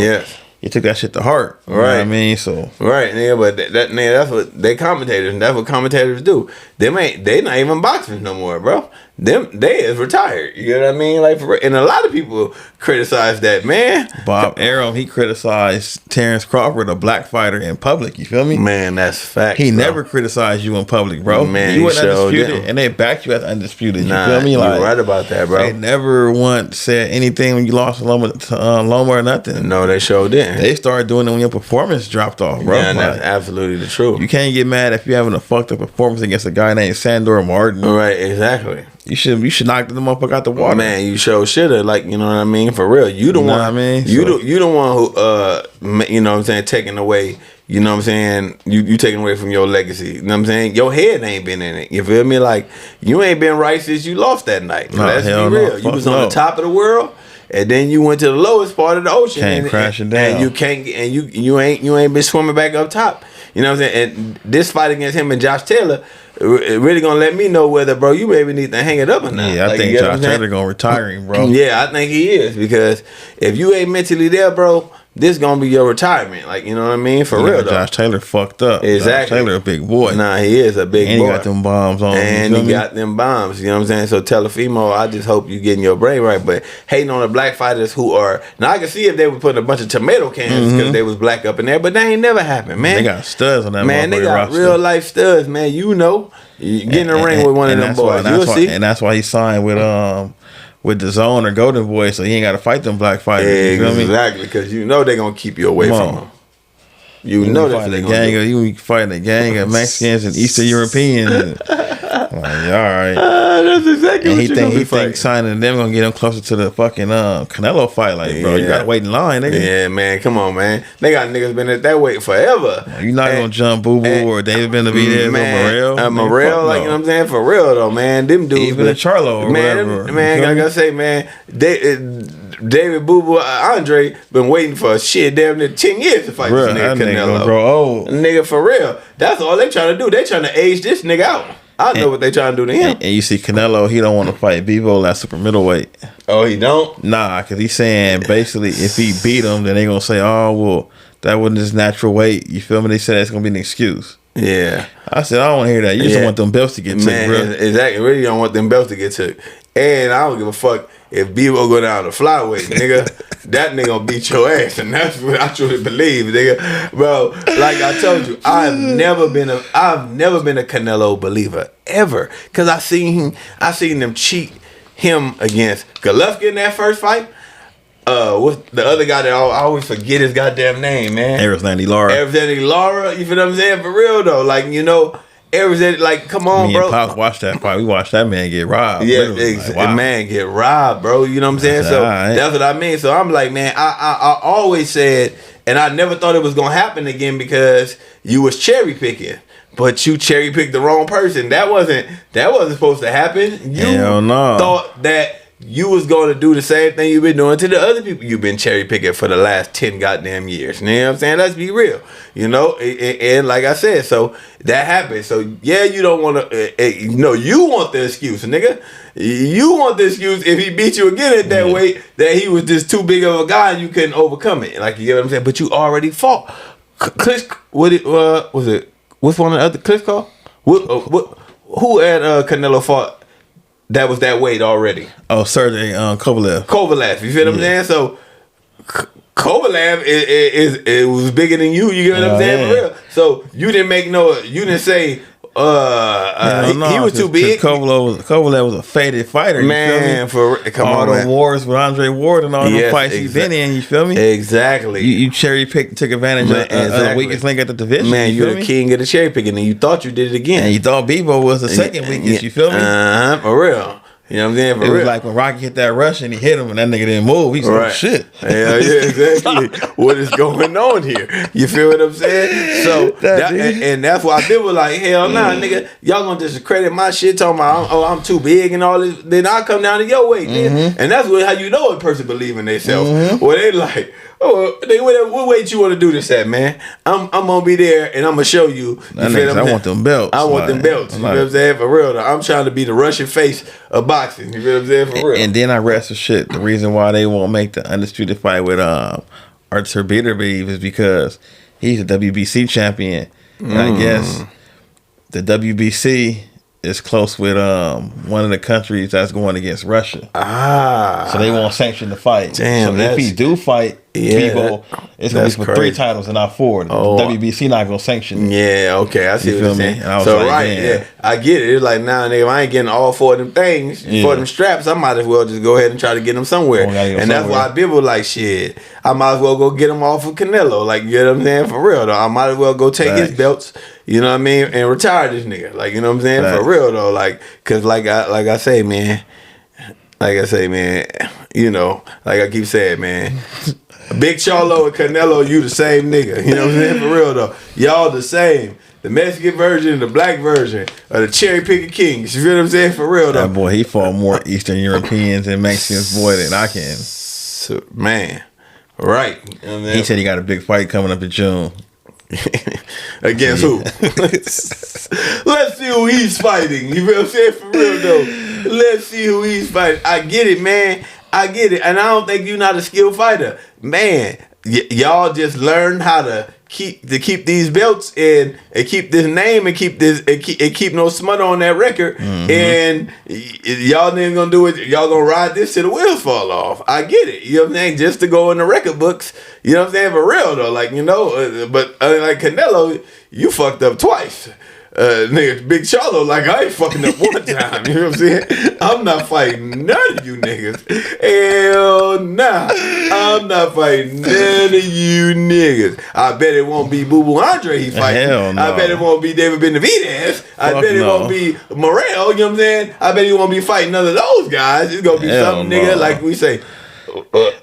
he took that shit to heart. You know what I mean? So but that's what they commentators, and that's what commentators do. They not even boxers no more, bro. They is retired. You know what I mean? Like, and a lot of people criticize that, man. Bob Arum, he criticized Terrence Crawford, a black fighter, in public. You feel me? Man, that's fact. He never criticized you in public, bro. Man, you wasn't undisputed, and they backed you as undisputed. You feel me? Like, you're right about that, bro. They never once said anything when you lost to Loma or nothing. No, they sure didn't. They started doing it when your performance dropped off, bro. Yeah, that's absolutely the truth. You can't get mad if you're having a fucked up performance against a guy named Sandor Martin. Right, exactly. You should knock the motherfucker out the water. Man, you sure should have. Like, you know what I mean? For real. You the one. I mean? You the one who you know what I'm saying, taking away, you know what I'm saying, you taking away from your legacy. You know what I'm saying? Your head ain't been in it. You feel me? Like, you ain't been right since you lost that night. No, let's be real. No, you was on the top of the world, and then you went to the lowest part of the ocean. Came crashing down. And you can't, and you ain't been swimming back up top. You know what I'm saying? And this fight against him and Josh Taylor really gonna let me know whether, bro, you maybe need to hang it up or not. Yeah, I think Josh Taylor gonna retire him, bro. Yeah, I think he is, because if you ain't mentally there, bro, this gonna be your retirement. Like, you know what I mean? For real, though. Josh Taylor fucked up. Exactly. Josh Taylor a big boy. Nah, he is a big boy. And he got them bombs on. And he got them bombs. You know what I'm saying? So Telefimo, I just hope you getting your brain right. But hating on the black fighters who are, now I can see if they were putting a bunch of tomato cans because they was black up in there, but that ain't never happened, man. They got studs on that man. They got roster. Real life studs, man. You know, you get in the ring with one of them boys. You'll see. And that's why he signed with the Zone or Golden Boy, so he ain't got to fight them black fighters. Exactly, because you know they're gonna keep you away from them. You know that's what they're gonna do. You fighting a gang of Mexicans and Eastern Europeans. Like, all right. That's exactly what he think signing them gonna get him closer to the fucking Canelo fight. Like, bro, you gotta wait in line, nigga. Yeah, man, come on, man. They got niggas been at that weight forever. You're not gonna jump Boo Boo or David Benavidez or Morrell. Morrell, like, you know what I'm saying? For real though, man. Them dudes, even a Charlo or whatever. Man, I gotta say, man, David Boo Boo Andre been waiting for shit damn near 10 years to fight this nigga Canelo. Nigga grow old. Nigga, for real. That's all they trying to do. They trying to age this nigga out. I know what they trying to do to him. And you see Canelo, he don't want to fight Bivol at super middleweight. Oh, he don't? Nah, because he's saying basically if he beat him, then they going to say, oh, well, that wasn't his natural weight. You feel me? They said that's going to be an excuse. Yeah. I said, I don't want to hear that. You just want them belts to get took, bro. Exactly. Really don't want them belts to get took. And I don't give a fuck if Bivol go down to flyweight, nigga. That nigga gonna beat your ass, and that's what I truly believe, nigga. Bro, like I told you, I've never been a Canelo believer ever, cause I seen them cheat him against Golovkin in that first fight. What's the other guy that I always forget his goddamn name, man? Erislandy Lara. You feel what I'm saying? For real though, like, you know. Like, come on, bro. Me and Pops watched that fight. We watched that man get robbed. Yeah, like, wow. Man get robbed, bro. You know what I'm saying? So that's what I mean. So I'm like, man, I always said, and I never thought it was gonna happen again because you was cherry picking, but you cherry picked the wrong person. That wasn't supposed to happen. You thought that you was going to do the same thing you've been doing to the other people you've been cherry picking for the last 10 goddamn years. You know what I'm saying? Let's be real. You know, and like I said, so that happened. So yeah, you don't want to, you want the excuse, nigga. You want the excuse if he beat you again at that weight that he was just too big of a guy and you couldn't overcome it. Like, you get what I'm saying? But you already fought. Was it? What's one of the other Klitschko? Who had Canelo fought? That was that weight already. Oh, Sergey Kovalev. You feel what I'm saying? So Kovalev it was bigger than you. You get what I'm saying? For real. So you didn't say he was too big. Kovalev was a faded fighter. Man, come all on, the man. wars with Andre Ward and all the fights he's been in. You feel me? Exactly. You cherry picked and took advantage of the weakest link at the division. Man, you're the king of the cherry picking, and you thought you did it again. And you thought Bebo was the second weakest. You feel me? For real. You know what I'm saying? For it real. Was like when Rocky hit that rush and he hit him and that nigga didn't move. He said, right. Shit. Yeah, exactly. What is going on here? You feel what I'm saying? So, and that's why I was like, hell nah, nigga. Y'all gonna discredit my shit talking about, I'm too big and all this. Then I'll come down to your weight, nigga. And that's how you know a person believe in themselves. Well, they like, what weight you want to do this at, man? I'm gonna be there and I'm gonna show you. I want them belts. I want them belts. You know what I'm saying? For real, though. I'm trying to be the Russian face of boxing. You feel what I'm saying? For real. And then I read some shit. The reason why they won't make the undisputed fight with Artur Beterbiev is because he's a WBC champion. And I guess the WBC is close with one of the countries that's going against Russia. So they won't sanction the fight. Damn, so if he do fight people, it's going to be for 3 titles and not 4. The WBC not going to sanction it. Yeah, okay. I see what you're saying. So, like, right, yeah. I get it. It's like, nah, nigga, if I ain't getting all 4 of them things, 4 of them straps, I might as well just go ahead and try to get them somewhere. And that's why people like, shit, I might as well go get them off of Canelo. Like, you know what I'm saying? For real, though. I might as well go take his belts, you know what I mean, and retire this nigga. Like, you know what I'm saying? For real, though. Like, because like I say, man, you know, like I keep saying, man, Big Charlo and Canelo, you the same nigga. You know what I'm saying? For real, though. Y'all the same. The Mexican version and the black version of the cherry picking kings. You feel what I'm saying? For real, though. That boy, he fought more Eastern Europeans and Mexicans, boy, than I can. So, man. Right. You know what I mean? He said he got a big fight coming up in June. Against who? Let's see who he's fighting. You feel what I'm saying? For real, though. Let's see who he's fighting. I get it, man. I get it. And I don't think you're not a skilled fighter. Man, y'all just learn how to keep these belts and keep this name and keep no smut on that record, and y'all ain't gonna do it. Y'all gonna ride this till the wheels fall off. I get it. You know what I'm saying? Just to go in the record books. You know what I'm saying? For real though, like but like Canelo, you fucked up twice. Nigga, Big Charlo, like I ain't fucking up one time. You know what I'm saying? I'm not fighting none of you niggas. Hell nah. I'm not fighting none of you niggas. I bet it won't be Boo Boo Andre he's fighting. Hell no. I bet it won't be David Benavidez. I bet it won't be Morrell. You know what I'm saying? I bet he won't be fighting none of those guys. It's gonna be some nigga like we say.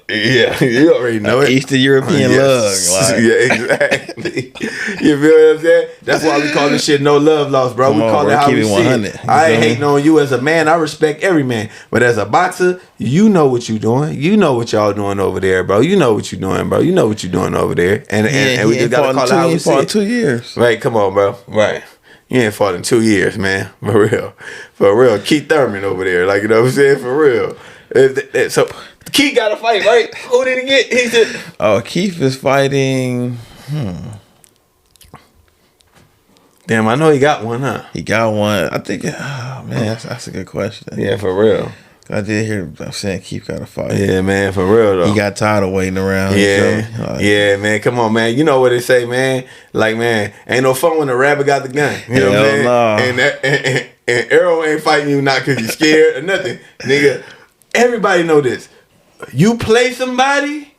Yeah, you already know it. Eastern European lug. Like. Yeah, exactly. You feel what I'm saying? That's why we call this shit no love lost, bro. We call it how we see it. I ain't hating on you as a man. I respect every man. But as a boxer, you know what you doing. You know what y'all doing over there, bro. You know what you doing, bro. You know what you doing over there. And we just gotta call it how we see it. 2 years. Right, come on, bro. Right. You ain't fought in 2 years, man. For real. For real. Keith Thurman over there. Like, you know what I'm saying? For real. So Keith got a fight, right? Who did he get? He said, Keith is fighting. Damn, I know he got one, huh? He got one. I think. Oh man, that's a good question. Yeah, for real. I did hear saying Keith got a fight. Yeah, man, for real though. He got tired of waiting around. Yeah, yeah, man. Come on, man. You know what they say, man. Like, man, ain't no fun when the rabbit got the gun. You know what I'm saying? And Arrow ain't fighting you not because you scared or nothing, nigga. Everybody know this. You play somebody,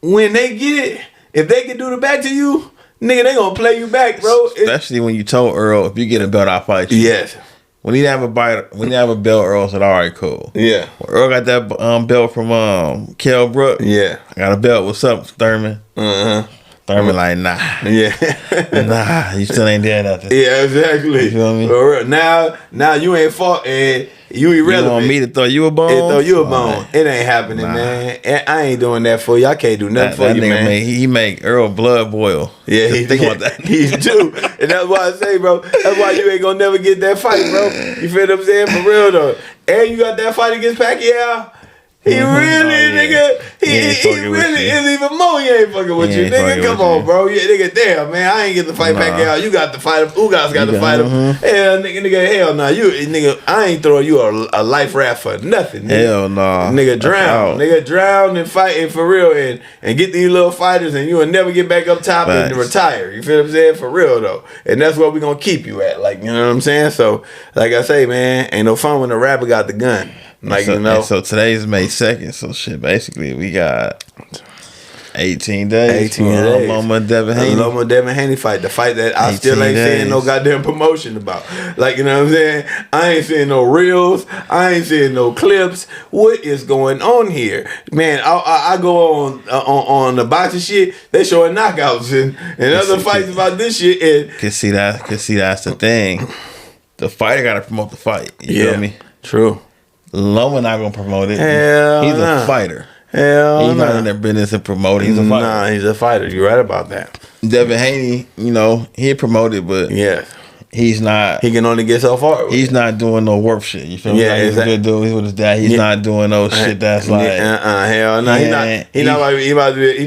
when they get it, if they can do the back to you, nigga, they gonna play you back, bro. Especially when you told Earl, if you get a belt, I'll fight you. Yes. When you have a belt, Earl said, all right, cool. Yeah. When Earl got that belt from Kell Brook. Yeah. I got a belt. What's up, Thurman? Thurman like, nah. Yeah. Nah, you still ain't there nothing. Yeah, exactly. You feel me? For real. Now you ain't fought and you irrelevant. You want me to throw you a bone? Throw you a bone. It ain't happening, man. I ain't doing that for you. I can't do nothing for you, man. He make Earl blood boil. Yeah, think about that. He do. And that's why I say, bro, that's why you ain't gonna never get that fight, bro. You feel what I'm saying? For real, though. And you got that fight against Pacquiao. He really, nigga, he really is even more. He ain't fucking with you, nigga. Come on, bro. Yeah, nigga, damn, man. I ain't get to fight Pacquiao. You got to fight him. Ugas got to fight him. Hell, nigga, hell nah. You, nigga, I ain't throwing you a life raft for nothing. Nigga. Hell nah. Nigga, drown. Nigga, drown and fight for real and get these little fighters and you will never get back up top and retire. You feel what I'm saying? For real, though. And that's what we gonna keep you at. Like, you know what I'm saying? So, like I say, man, ain't no fun when the rapper got the gun. Like, so, you know. So today's May 2nd. So shit, basically we got 18 days. 18 days. Loma Devin Haney. Loma Devin Haney fight. The fight that I still ain't seeing no goddamn promotion about. Like, you know what I'm saying? I ain't seeing no reels. I ain't seeing no clips. What is going on here? Man, I go on the boxing shit. They showing knockouts and other fights about this shit. And Can see that's the thing. The fighter gotta promote the fight. You feel me? True. Loma not gonna promote it. He's a fighter. He's not in their business of promoting. He's a fighter. Nah, he's a fighter. You're right about that. Devin Haney, he promoted, but he's not. He can only get so far. He's not doing no warp shit. You feel me? Yeah, he's a good dude. He's with his dad. He's not doing no shit that's like. Hell no. He's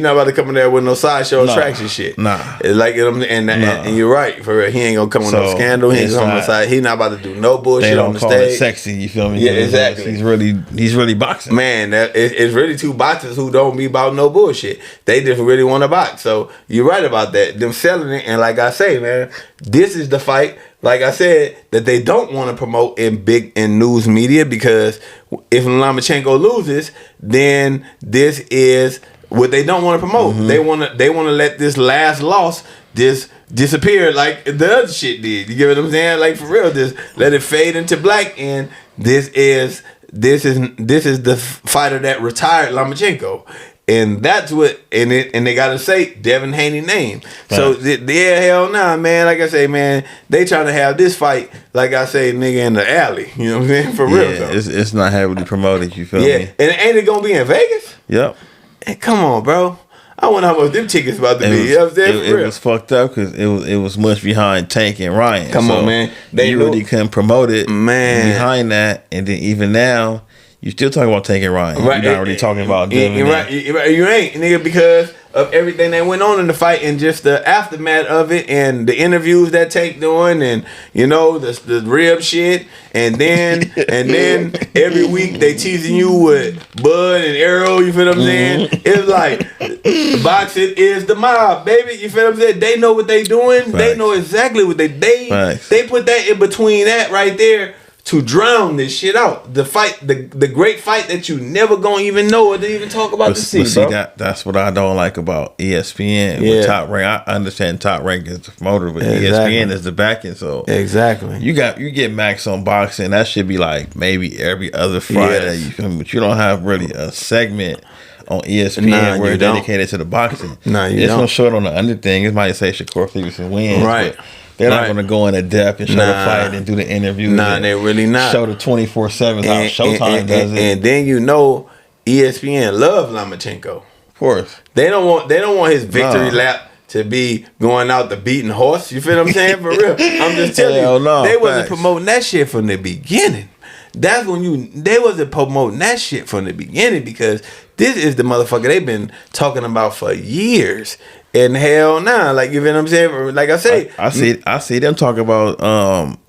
not about to come in there with no sideshow attraction shit. Nah. It's like and you're right. For real, he ain't gonna come with no scandal. He ain't gonna come on the side. He's not about to do no bullshit on the stage. They don't call it sexy. You feel me? Yeah, exactly. He's really boxing. Man, it's really two boxers who don't be about no bullshit. They just really want to box. So you're right about that. Them selling it, and like I say, man, this is the fight. Like I said, that they don't want to promote in news media, because if Lomachenko loses, then this is what they don't want to promote. They want to let this last loss disappear like the other shit did. You get what I'm saying? Like, for real, just let it fade into black. And this is the fighter that retired Lomachenko. And that's what, and they gotta say Devin Haney name. So hell nah, man. Like I say, man, they trying to have this fight, like I say, nigga, in the alley. You know what I'm saying? For real though. It's not heavily promoted. You feel me? Yeah, and ain't it gonna be in Vegas? Yep. And come on, bro. I wonder how much them tickets about to be. You know what I'm saying? It was fucked up because it was much behind Tank and Ryan. Come on, man. They really couldn't promote it, man, behind that, and then even now. You still talking about Tank and Ryan. Right. You're not really talking about Devin. Right. You ain't, nigga, because of everything that went on in the fight and just the aftermath of it and the interviews that Tank doing and, you know, the rib shit. And then every week they teasing you with Bud and Arrow, you feel what I'm saying? It's like, boxing is the mob, baby. You feel what I'm saying? They know what they doing. Facts. They know exactly what they put that in between that right there to drown this shit out. The fight, the great fight that you never gonna even know or to even talk about to see, bro. That's what I don't like about ESPN. With Top Rank, I understand Top Rank is the promoter, but ESPN is the backing. So you get Max on boxing. That should be like maybe every other Friday. Yes. But you don't have really a segment on ESPN where it's dedicated to the boxing. It's no short on the under thing. It might say Shakur Stevenson wins, right? They're not going to go into depth and show the fight and do the interviews. They're really not. Show the 24/7 how Showtime does it. And then you know ESPN love Lomachenko. Of course. They don't want his victory lap to be going out the beating horse. You feel what I'm saying? For real. I'm just telling you. They wasn't promoting that shit from the beginning. That's when they wasn't promoting that shit from the beginning because this is the motherfucker they've been talking about for years. And hell nah, like you feel what I'm saying? Like I say, I see them talk about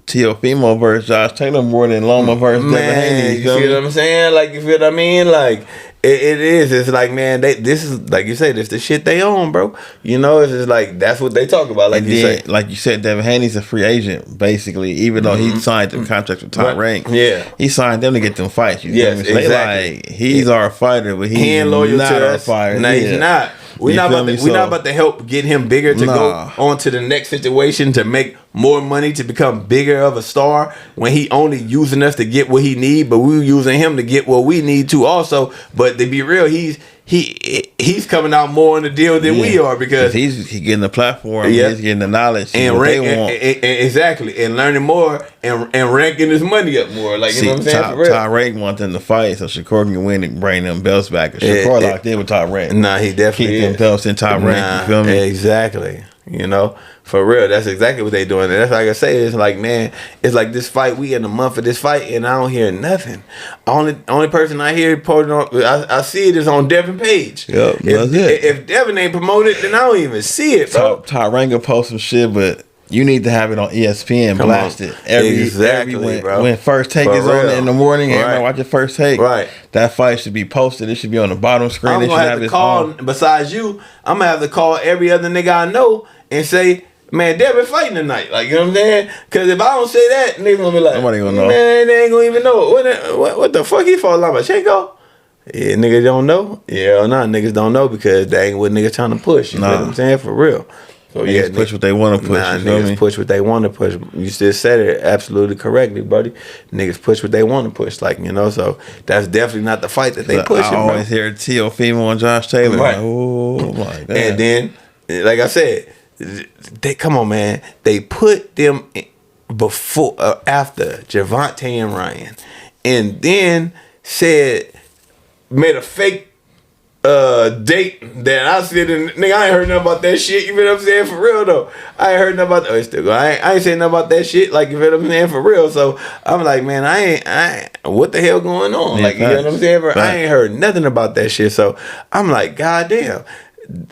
Teofimo versus Josh Taylor more than Loma versus Devin Haney. You feel what I'm saying? Like you feel what I mean? Like it is. It's like, man, this is like you say, this the shit they own, bro. You know, it's just like that's what they talk about. Like you said, Devin Haney's a free agent basically, even though he signed them contracts with Top Rank. Yeah, he signed them to get them fights. Exactly. They like he's our fighter, but he ain't loyal not to our fighter. No, he's not. We're not about to help get him bigger to go on to the next situation to make more money to become bigger of a star when he only using us to get what he need, but we using him to get what we need to also. But to be real, he's coming out more on the deal than we are because he's getting the platform, he's getting the knowledge and exactly, and learning more and ranking his money up more. Like you know what I'm saying? Top Rank wants them to fight so Shakur can win and bring them belts back. Shakur locked in with Top Rank. Nah, he definitely keep them belts in Top Rank. You feel me? Exactly. You know, for real, that's exactly what they doing. And that's like I say, it's like, man, it's like this fight. We in the month of this fight, and I don't hear nothing. Only person I hear posting on, I see it is on Devin page. Yep, if Devin ain't promoted, then I don't even see it, bro. Top Rank will post some shit, but you need to have it on ESPN. Blast it bro. When First Take is on in the morning, everybody watch your First Take. Right, that fight should be posted. It should be on the bottom screen. I'm gonna have to call. Besides you, I'm gonna have to call every other nigga I know and say, man, Devin fighting tonight. Like, you know what I'm saying? Because if I don't say that, niggas gonna be like, nobody gonna know. Man, they ain't gonna even know. What the fuck he fought Lomachenko? Yeah, niggas don't know. Yeah, or not, niggas don't know because they ain't what niggas trying to push. You know what I'm saying? For real. So niggas push what they want to push. Niggas push what they want to push. You just said it absolutely correctly, buddy. Niggas push what they want to push. Like, you know, so that's definitely not the fight that they pushing, I always hear Teofimo and Josh Taylor. Right. Oh my God. And then, like I said, they come on, man. They put them before, after Gervonta and Ryan, and then made a fake date that I said, and nigga, I ain't heard nothing about that shit. You feel what I'm saying? For real though, I ain't heard nothing about. It's still going. I ain't saying nothing about that shit. Like, you feel what I'm saying? For real. So I'm like, man, I ain't. What the hell going on? Yeah, like, you know what I'm saying? I ain't heard nothing about that shit. So I'm like, goddamn.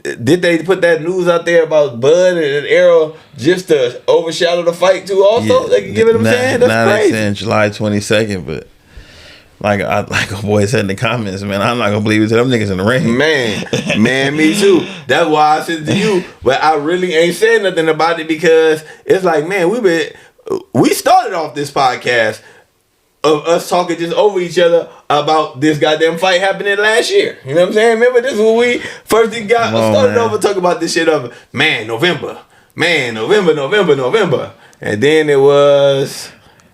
Did they put that news out there about Bud and Arrow just to overshadow the fight too? Also, like, you get what I'm saying? That's crazy. Saying July 22nd, but like a boy said in the comments, man, I'm not gonna believe it. Them niggas in the ring, man, me too. That's why I said to you, but I really ain't saying nothing about it because it's like, man, we started off this podcast of us talking just over each other about this goddamn fight happening last year. You know what I'm saying? Remember, this is when we first started over talking about this shit of November. And then it was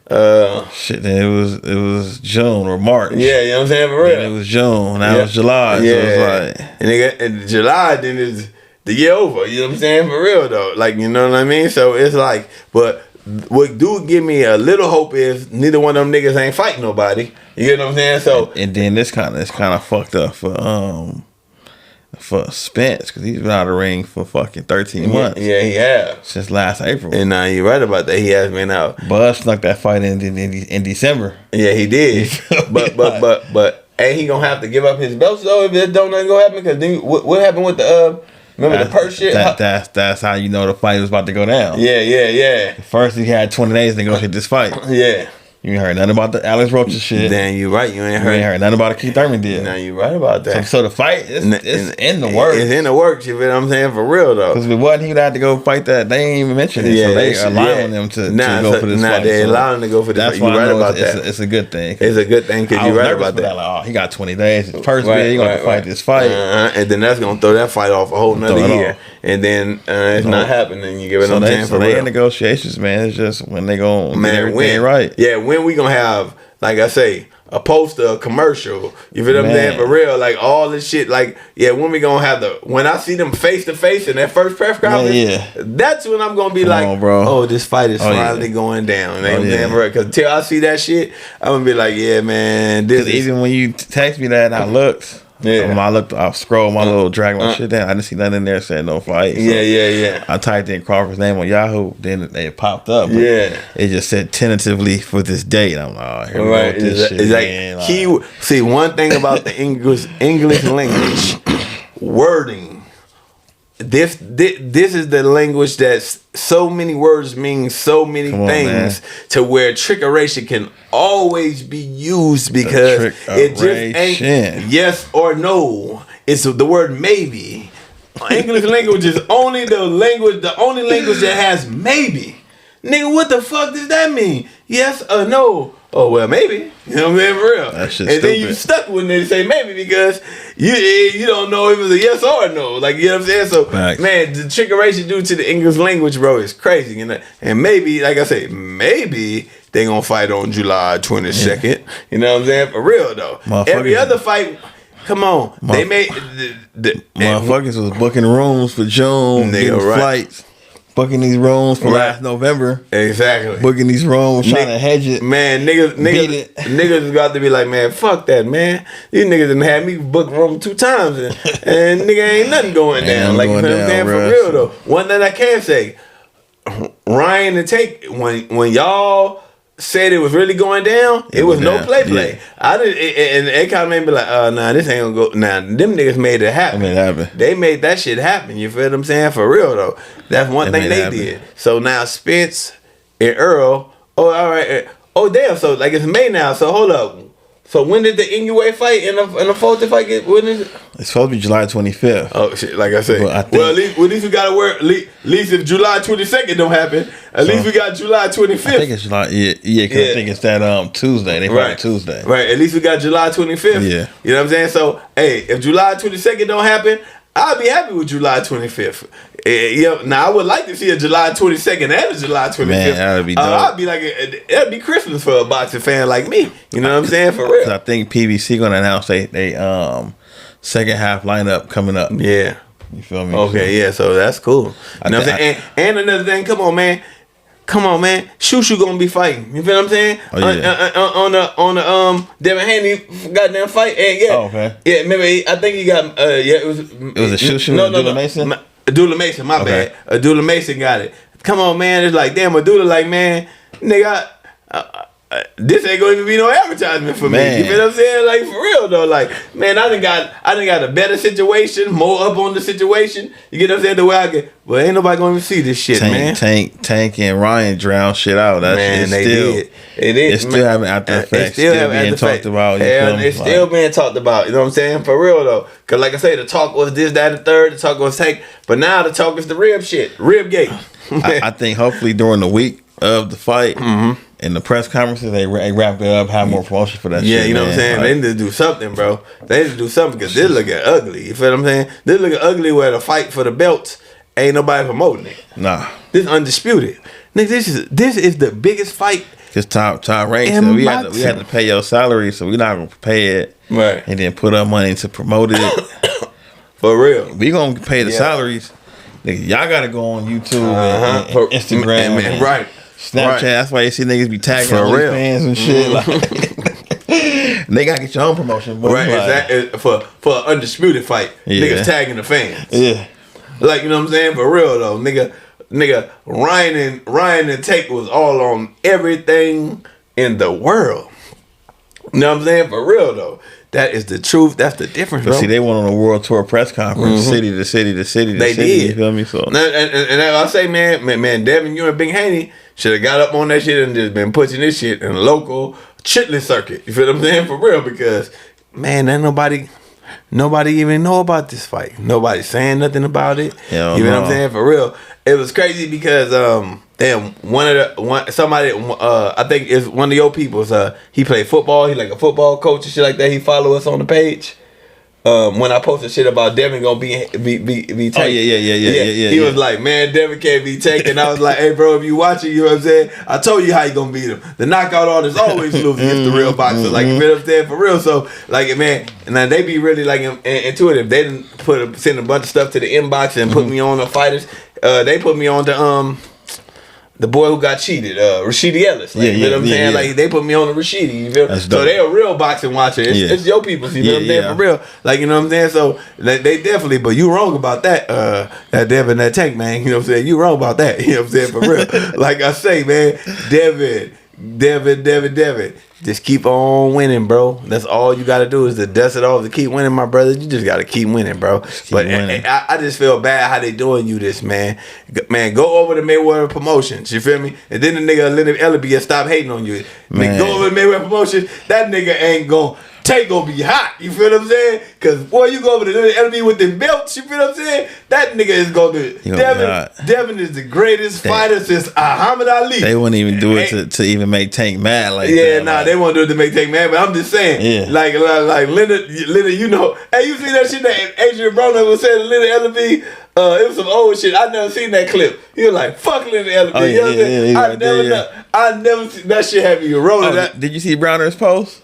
then it was June or March. Yeah, you know what I'm saying? For real. Then it was June. Now it was July. Yeah. So it's like, and July then is the year over. You know what I'm saying? For real though. Like, you know what I mean? So it's like, but what do give me a little hope is neither one of them niggas ain't fighting nobody. You know what I'm saying? So and then this kind of fucked up for for Spence because he's been out of the ring for fucking 13 months. Yeah, he has since last April. And you're right about that. He has been out. Bud snuck that fight in December. Yeah, he did. but ain't he gonna have to give up his belts though if it don't nothing gonna happen? Because then what happened with the remember the purse shit? That's how you know the fight was about to go down. Yeah. First he had 20 days to negotiate this fight. Yeah. You ain't heard nothing about the Alex Roach shit. Damn, you right. You ain't heard nothing about the Keith Thurman deal. Now you right about that. So the fight is in the works. It's in the works. You feel what I'm saying? For real though. Because if it wasn't, he would have to go fight that. They ain't even mentioned it. So they allowing them to go for this fight. They allowing them to go for this fight. You right about that. It's a good thing. It's a good thing because you right about that. Like, he got 20 days. His first bid, he going to fight this fight. And then that's going to throw that fight off a whole nother year. And then it's not happening. You get what I'm saying? So they in negotiations, man. It's just when they going to get everything right. Yeah, when we going to have, like I say, a poster, a commercial. You feel what I'm saying? For real. Like all this shit. Like, when we gonna have when I see them face to face in that first press conference, that's when I'm gonna be oh, this fight is finally going down. You know what I'm saying? Because until I see that shit, I'm gonna be like, yeah, man. Even when you text me that and I looked. Yeah, I scrolled my little drag my shit down. I didn't see nothing in there saying no fight. So yeah. I typed in Crawford's name on Yahoo. Then it popped up. Yeah, it just said tentatively for this date. I'm like, oh, here we go with this shit. It's see one thing about the English language wording. This is the language that so many words mean so many things to where trickeration can always be used because it just ain't yes or no. It's the word maybe. English language is the only language that has maybe. Nigga, what the fuck does that mean? Yes or no? Oh, well, maybe. You know what I'm saying? For real. That shit's and stupid. Then you stuck when they say maybe because you don't know if it's a yes or a no. Like, you know what I'm saying? So, man, the trickeration due to the English language, bro, is crazy. And maybe, like I say, maybe they gonna fight on July 22nd. Yeah. You know what I'm saying? For real, though. Every other fight... Come on. They made... Motherfuckers was booking rooms for June. Getting flights. Booking these rooms for last November. Exactly. Booking these rooms, trying to hedge it. Man, niggas got to be like, man, fuck that, man. These niggas done had me book room 2 times and nigga ain't nothing going down. Like, you know what I'm saying? For real, though. One thing I can say, Ryan and Tank, when y'all said it was really going down, it was no play. Yeah. I didn't, and it kind of made me like, nah, this ain't gonna go. Nah, them niggas made it happen. They made that shit happen. You feel what I'm saying? For real though, that's one thing they did. So now Spence and Earl. Oh, all right. Oh, damn. So like it's May now. So hold up. So when did the NUA fight and the Fulton fight get? When is it? It's supposed to be July 25th. Oh shit! Like I said, at least we gotta work. At least if July 22nd don't happen, at least we got July 25th. I think it's July. Yeah. Because I think it's that Tuesday. They fight Tuesday. Right. At least we got July 25th. Yeah. You know what I'm saying? So hey, if July 22nd don't happen, I'll be happy with July 25th. Now I would like to see a July 22nd and a July 25th. Man, that would be dope. I'd be like, it'd be Christmas for a boxing fan like me. You know what I'm saying? For real. I think PBC gonna announce they second half lineup coming up. Yeah. You feel me? Okay, yeah. So that's cool. You know what I'm saying? And another thing, come on, man. Shushu gonna be fighting. You feel what I'm saying? On the Devin Haney goddamn fight. And yeah, remember I think he got it was a Shushu. No, Mason. Adula Mason, my bad. Adula Mason got it. Come on, man. It's like, damn, Adula, like, man, nigga, this ain't gonna even be no advertisement for me. You feel what I'm saying? Like, for real though. Like, man, I done got a better situation, more up on the situation. You get what I'm saying? The way I get, but ain't nobody gonna even see this shit, man. Tank and Ryan drowned shit out. That man, they did. It's still having after effects. Still being talked about. It's still being talked about. You know what I'm saying? For real though. Cause like I say, the talk was this, that, and the third. The talk was Tank, but now the talk is the rib shit, rib gate. I think hopefully during the week of the fight. Mm-hmm. In the press conferences, they wrap it up, have more promotion for that shit. Yeah, you know what I'm saying? They need to do something, bro. They need to do something because this looking ugly. You feel what I'm saying? This looking ugly where the fight for the belts, ain't nobody promoting it. Nah. This undisputed. Nigga, this is the biggest fight. Because top rank said we had to pay your salary, so we're not going to pay it. Right. And then put our money to promote it. For real. We going to pay the salaries. Nigga, y'all got to go on YouTube and Instagram. Right. Snapchat, that's why you see niggas be tagging OnlyFans and shit. Like, They gotta get your own promotion, boy. Right, exactly. For an undisputed fight, niggas tagging the fans. Yeah, like, you know what I'm saying? For real though, nigga, Ryan and Tate was all on everything in the world. You know what I'm saying? For real though. That is the truth. That's the difference, bro. See, they went on a world tour press conference, city to city to city to they city. Did. You feel me? So, and I say, man, Devin, you and Big Haney should have got up on that shit and just been pushing this shit in the local chitlin circuit. You feel what I'm saying? For real, because man, ain't nobody even know about this fight. Nobody saying nothing about it. You know what I'm saying? For real, it was crazy because somebody I think it's one of your people's. He played football. He like a football coach and shit like that. He follow us on the page. When I posted shit about Devin gonna be taken. Oh yeah. He was like, man, Devin can't be taken. I was like, hey bro, if you watching, you know what I'm saying? I told you how you gonna beat him. The knockout artist always lose against the real boxer. Like, you know what I'm saying? For real. So like, man, and then they be really like intuitive. They didn't send a bunch of stuff to the inbox and put me on the fighters. They put me on the boy who got cheated, Rashidi Ellis. Like, you know what I'm saying? Like, they put me on the Rashidi, you feel? So they a real boxing watcher. It's your people, you know what I'm saying? For real. Like, you know what I'm saying? So they definitely, but you wrong about that, that Devin, that Tank, man. You know what I'm saying? You wrong about that. You know what I'm saying? For real. Like I say, man, Devin. Just keep on winning, bro. That's all you gotta do is to dust it off to keep winning, my brother. You just gotta keep winning, bro. But I just feel bad how they doing you this, man. Man, go over to Mayweather Promotions. You feel me? And then the nigga Leonard Ellaby stop hating on you. Man, go over to Mayweather Promotions. That nigga ain't gonna be hot. You feel what I'm saying? Cause boy, you go over to Leonard Ellaby with the belts. You feel what I'm saying? That nigga is gonna do it. Devin is the greatest fighter since Muhammad Ali. They wouldn't even do it to even make Tank mad like that. Yeah, nah, they won't do it to make Tank mad. But I'm just saying, like Leonard, you know, hey, you see that shit that Adrian Broner was saying to Leonard Ellaby? It was some old shit. I never seen that clip. He was like, "Fuck Leonard Ellaby." You know what I'm saying? I never seen that shit have you rolling. Did you see Browner's post?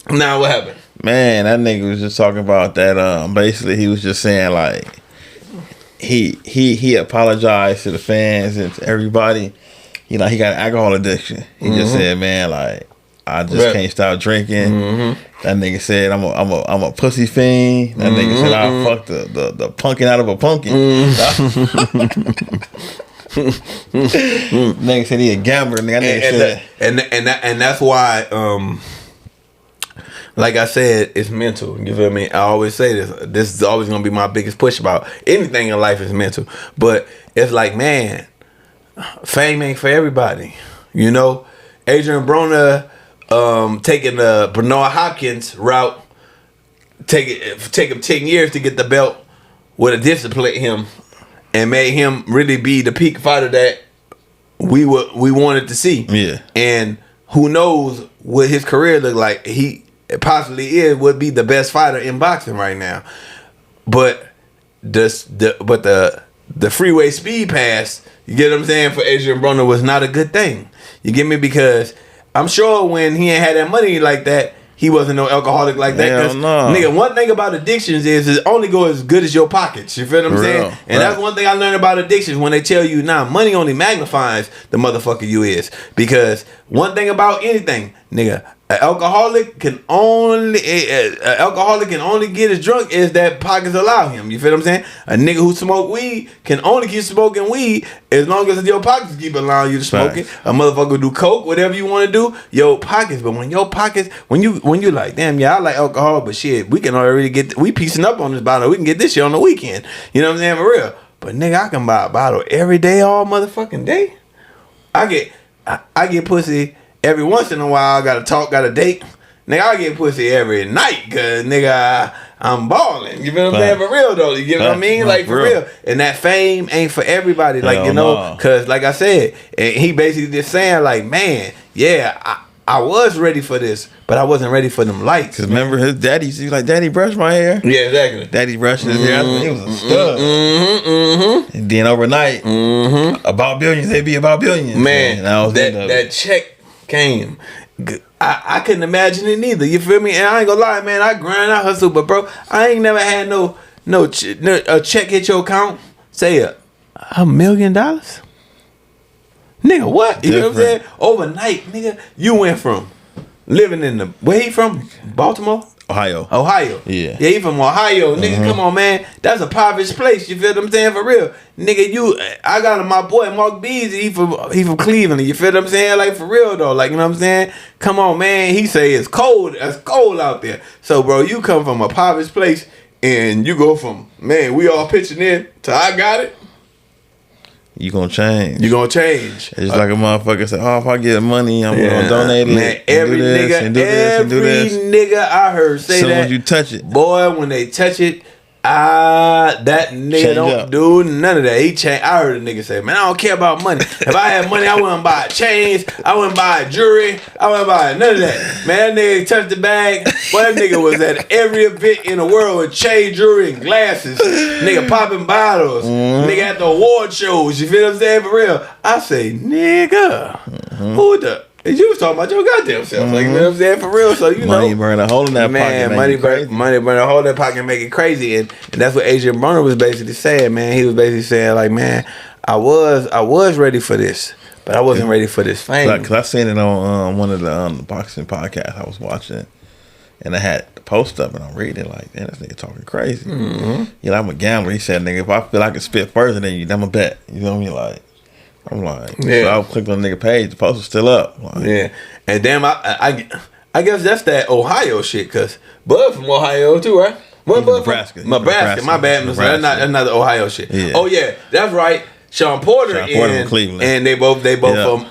Nah, what happened? Man, that nigga was just talking about that. Basically, he was just saying like he apologized to the fans and to everybody. You know, he got an alcohol addiction. He just said, man, like, I just can't stop drinking. That nigga said, I'm a pussy fiend. That nigga said, I fucked the punkin out of a pumpkin. Nigga said he a gambler. And that's why. Like I said, it's mental. You feel me? I always say this. This is always gonna be my biggest push about anything in life is mental. But it's like, man, fame ain't for everybody. You know, Adrian Broner taking the Bernard Hopkins route, take him 10 years to get the belt, would have disciplined him and made him really be the peak fighter that we wanted to see. Yeah. And who knows what his career looked like? He possibly would be the best fighter in boxing right now. But the freeway speed pass, you get what I'm saying, for Adrian Broner was not a good thing. You get me? Because I'm sure when he ain't had that money like that, he wasn't no alcoholic like that. Hell no. Nigga, one thing about addictions is it only go as good as your pockets. You feel what I'm saying? And that's one thing I learned about addictions, when they tell you, money only magnifies the motherfucker you is. Because one thing about anything, nigga, an alcoholic can only get as drunk as that pockets allow him. You feel what I'm saying? A nigga who smoke weed can only keep smoking weed as long as your pockets keep allowing you to smoke it. A motherfucker do coke, whatever you want to do, your pockets. But when your pockets, when you like, damn, yeah, I like alcohol, but shit, we can already we piecing up on this bottle. We can get this shit on the weekend. You know what I'm saying? For real. But nigga, I can buy a bottle every day, all motherfucking day. I get pussy every once in a while. Got a date. Nigga, I get pussy every night, cause nigga, I'm balling. You feel what I'm saying? For real though. You get what I mean? Like, for real. And that fame ain't for everybody. Like, you know, cause like I said, and he basically just saying like, man, yeah, I was ready for this, but I wasn't ready for them lights. Cause remember his daddy, he was like, Daddy brushed my hair. Yeah, exactly. Daddy brushed his hair. I think he was a stud. And then overnight, about billions, they be about billions. Man, that check came. I couldn't imagine it neither. You feel me? And I ain't gonna lie, man. I grind, I hustle, but bro, I ain't never had no check hit your account. Say $1 million. Nigga, what? You know what I'm saying? Overnight, nigga, you went from living in the where he from? Baltimore? Ohio. Yeah, he from Ohio. Nigga, come on, man. That's a poverty place. You feel what I'm saying? For real. Nigga, I got my boy Mark Beasley. He from Cleveland. You feel what I'm saying? Like, for real, though. Like, you know what I'm saying? Come on, man. He say it's cold. It's cold out there. So, bro, you come from a poverty place and you go from, man, we all pitching in to I got it. You gonna change. It's like a motherfucker say, "Oh, if I get money, I'm gonna donate it." Man, every nigga I heard say that. So when you touch it, boy, when they touch it, that nigga change don't up. do none of that. He changed. I heard a nigga say, "Man, I don't care about money. If I had money, I wouldn't buy chains. I wouldn't buy jewelry. I wouldn't buy none of that." Man, that nigga touched the bag. Boy, that nigga was at every event in the world with chain, jewelry, and glasses. Nigga popping bottles. Nigga at the award shows. You feel what I'm saying? For real. I say, nigga, who the... You was talking about your goddamn self, like, you know what I'm saying, for real. So you money burn a hole in that pocket, money burn a hole in that pocket, and make it crazy, and that's what Adrian Broner was basically saying, man. He was basically saying, like, man, I was ready for this, but I wasn't ready for this fame. Because I seen it on one of the boxing podcasts I was watching, and I had the post up, and I'm reading it like, damn, this nigga talking crazy. You know, I'm a gambler. He said, nigga, if I feel I can spit further than you, I'm a bet. You know what I mean? Like. I'm like, so I clicked on the nigga page. The post was still up. Like, and damn, I guess that's that Ohio shit. Cause Bud from Ohio too, right? What Bud Nebraska. My bad, Nebraska. That's not the Ohio shit. Yeah. Oh yeah, that's right. Sean Porter from Cleveland, and they both from.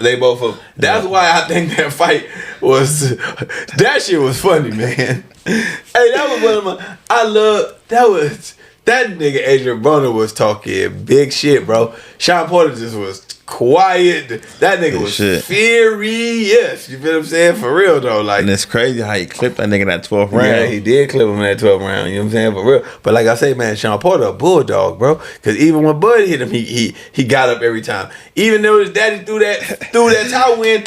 That's why I think that fight was that shit was funny, man. Hey, that was one of that nigga Adrian Broner was talking big shit, bro. Sean Porter just was quiet. That nigga was furious. You feel what I'm saying? For real though. Like, and it's crazy how he clipped that nigga in that 12th round. Yeah, he did clip him in that 12th round. You know what I'm saying? For real. But like I say, man, Sean Porter a bulldog, bro. Cause even when Bud hit him, he got up every time. Even though his daddy threw that towel in,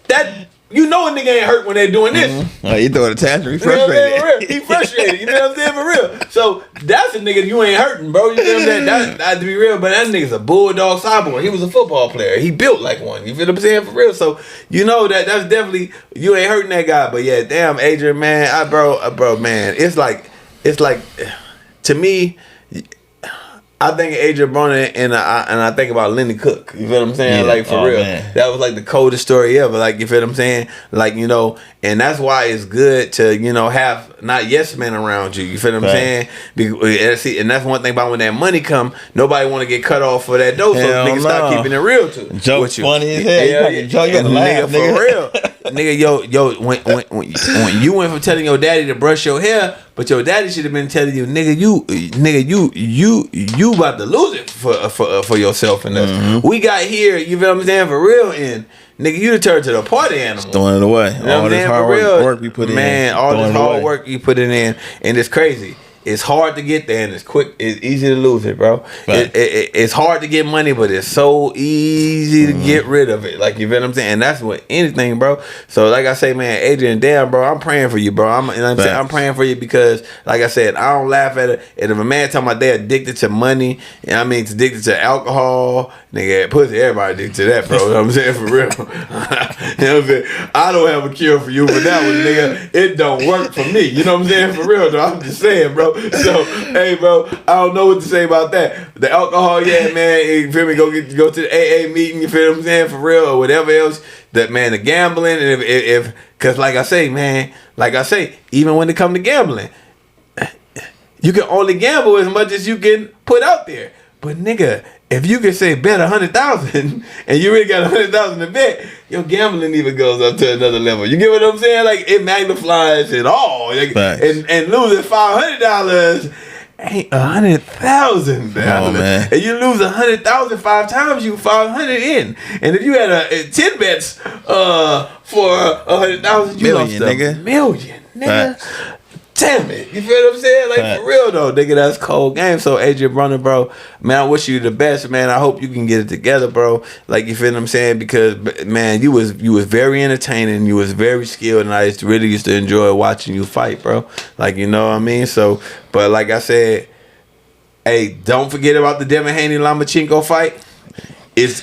that you know a nigga ain't hurt when they're doing this. Oh, he throwing a tantrum. He frustrated. You know what I'm saying? He frustrated. You know what I'm saying? For real. So that's a nigga you ain't hurting, bro. You know what I'm saying? That to be real, but that nigga's a bulldog cyborg. He was a football player. He built like one. You feel what I'm saying? For real. So you know that's definitely you ain't hurting that guy. But yeah, damn, Adrian, man, bro, man, it's like to me. I think Adrian Broner and I think about Lenny Cook. You feel what I'm saying? Yeah. Like, for real. Man. That was like the coldest story ever. Like, you feel what I'm saying? Like, you know, and that's why it's good to, you know, have not yes men around you. You feel what I'm saying? And that's one thing about when that money come, nobody want to get cut off for that dough. So niggas start keeping it real too. Joke funny as hell. You gotta laugh, nigga. For real. Nigga, when you went from telling your daddy to brush your hair, but your daddy should have been telling you, nigga, you about to lose it for yourself and us. We got here, you feel what I'm saying, for real, and nigga, you turned to the party animal. Just throwing it away. You know all this hard work we put in. Man, all this hard work you put it in, and it's crazy. It's hard to get there and it's quick. It's easy to lose it, bro. Right. It's hard to get money, but it's so easy to get rid of it. Like, you feel what I'm saying? And that's what anything, bro. So, like I say, man, Adrian, damn, bro, I'm praying for you, bro. I'm praying for you because, like I said, I don't laugh at it. And if a man talking about they addicted to money, addicted to alcohol, nigga, pussy, everybody addicted to that, bro. You know what I'm saying? For real. You know what I'm saying? I don't have a cure for you for that one, nigga. It don't work for me. You know what I'm saying? For real, though. I'm just saying, bro. So, hey, bro, I don't know what to say about that. The alcohol, yeah, man, you feel me? Go to the AA meeting, you feel what I'm saying? For real, or whatever else. That, man, the gambling, and if cause like I say, even when it come to gambling, you can only gamble as much as you can put out there. But nigga, if you can say bet 100,000 and you really got 100,000 to bet, your gambling even goes up to another level. You get what I'm saying? Like, it magnifies it all. Like, and losing $500 ain't $100,000. Oh, man. And you lose 100,000 5 times, you 500 in. And if you had 10 bets for 100,000, you lost a million, nigga. Damn it. You feel what I'm saying? Like, for real, though, nigga, that's cold game. So, Adrian Broner, bro, man, I wish you the best, man. I hope you can get it together, bro. Like, you feel what I'm saying? Because, man, you was very entertaining. You was very skilled, and I really used to enjoy watching you fight, bro. Like, you know what I mean? So, but like I said, hey, don't forget about the Devin Haney-Lomachenko fight. It's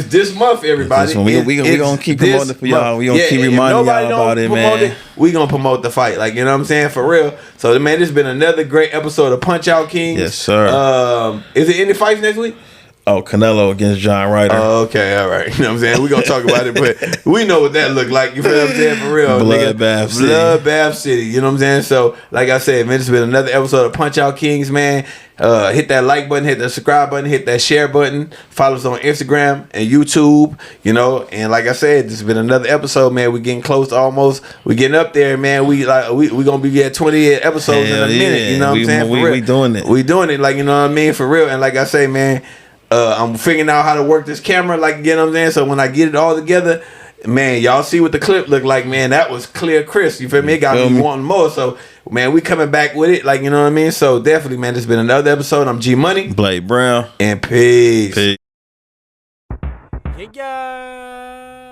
this month, everybody. We gonna keep promoting it for y'all. We gonna keep reminding y'all about it, man. We gonna promote the fight, like, you know what I'm saying, for real. So man, this has been another great episode of Punch Out Kings. Yes, sir. Is it any fights next week? Oh, Canelo against John Ryder. Oh, okay, all right. You know what I'm saying? We're going to talk about it, but we know what that looked like. You feel what I'm saying? For real. Bloodbath City. You know what I'm saying? So, like I said, man, this has been another episode of Punch Out Kings, man. Hit that like button, hit that subscribe button, hit that share button. Follow us on Instagram and YouTube, you know. And like I said, this has been another episode, man. We're getting close to almost. We're getting up there, man. We going to be at 20 episodes in a minute. You know what I'm saying? We doing it. We doing it, like, you know what I mean? For real. And like I say, man, I'm figuring out how to work this camera, like, you know what I'm saying? So when I get it all together, man, y'all see what the clip looked like, man. That was clear, crisp. You feel me? It got me wanting more. So, man, we coming back with it, like, you know what I mean? So definitely, man, this has been another episode. I'm G Money. Blake Brown. And peace. Peace. Yeah.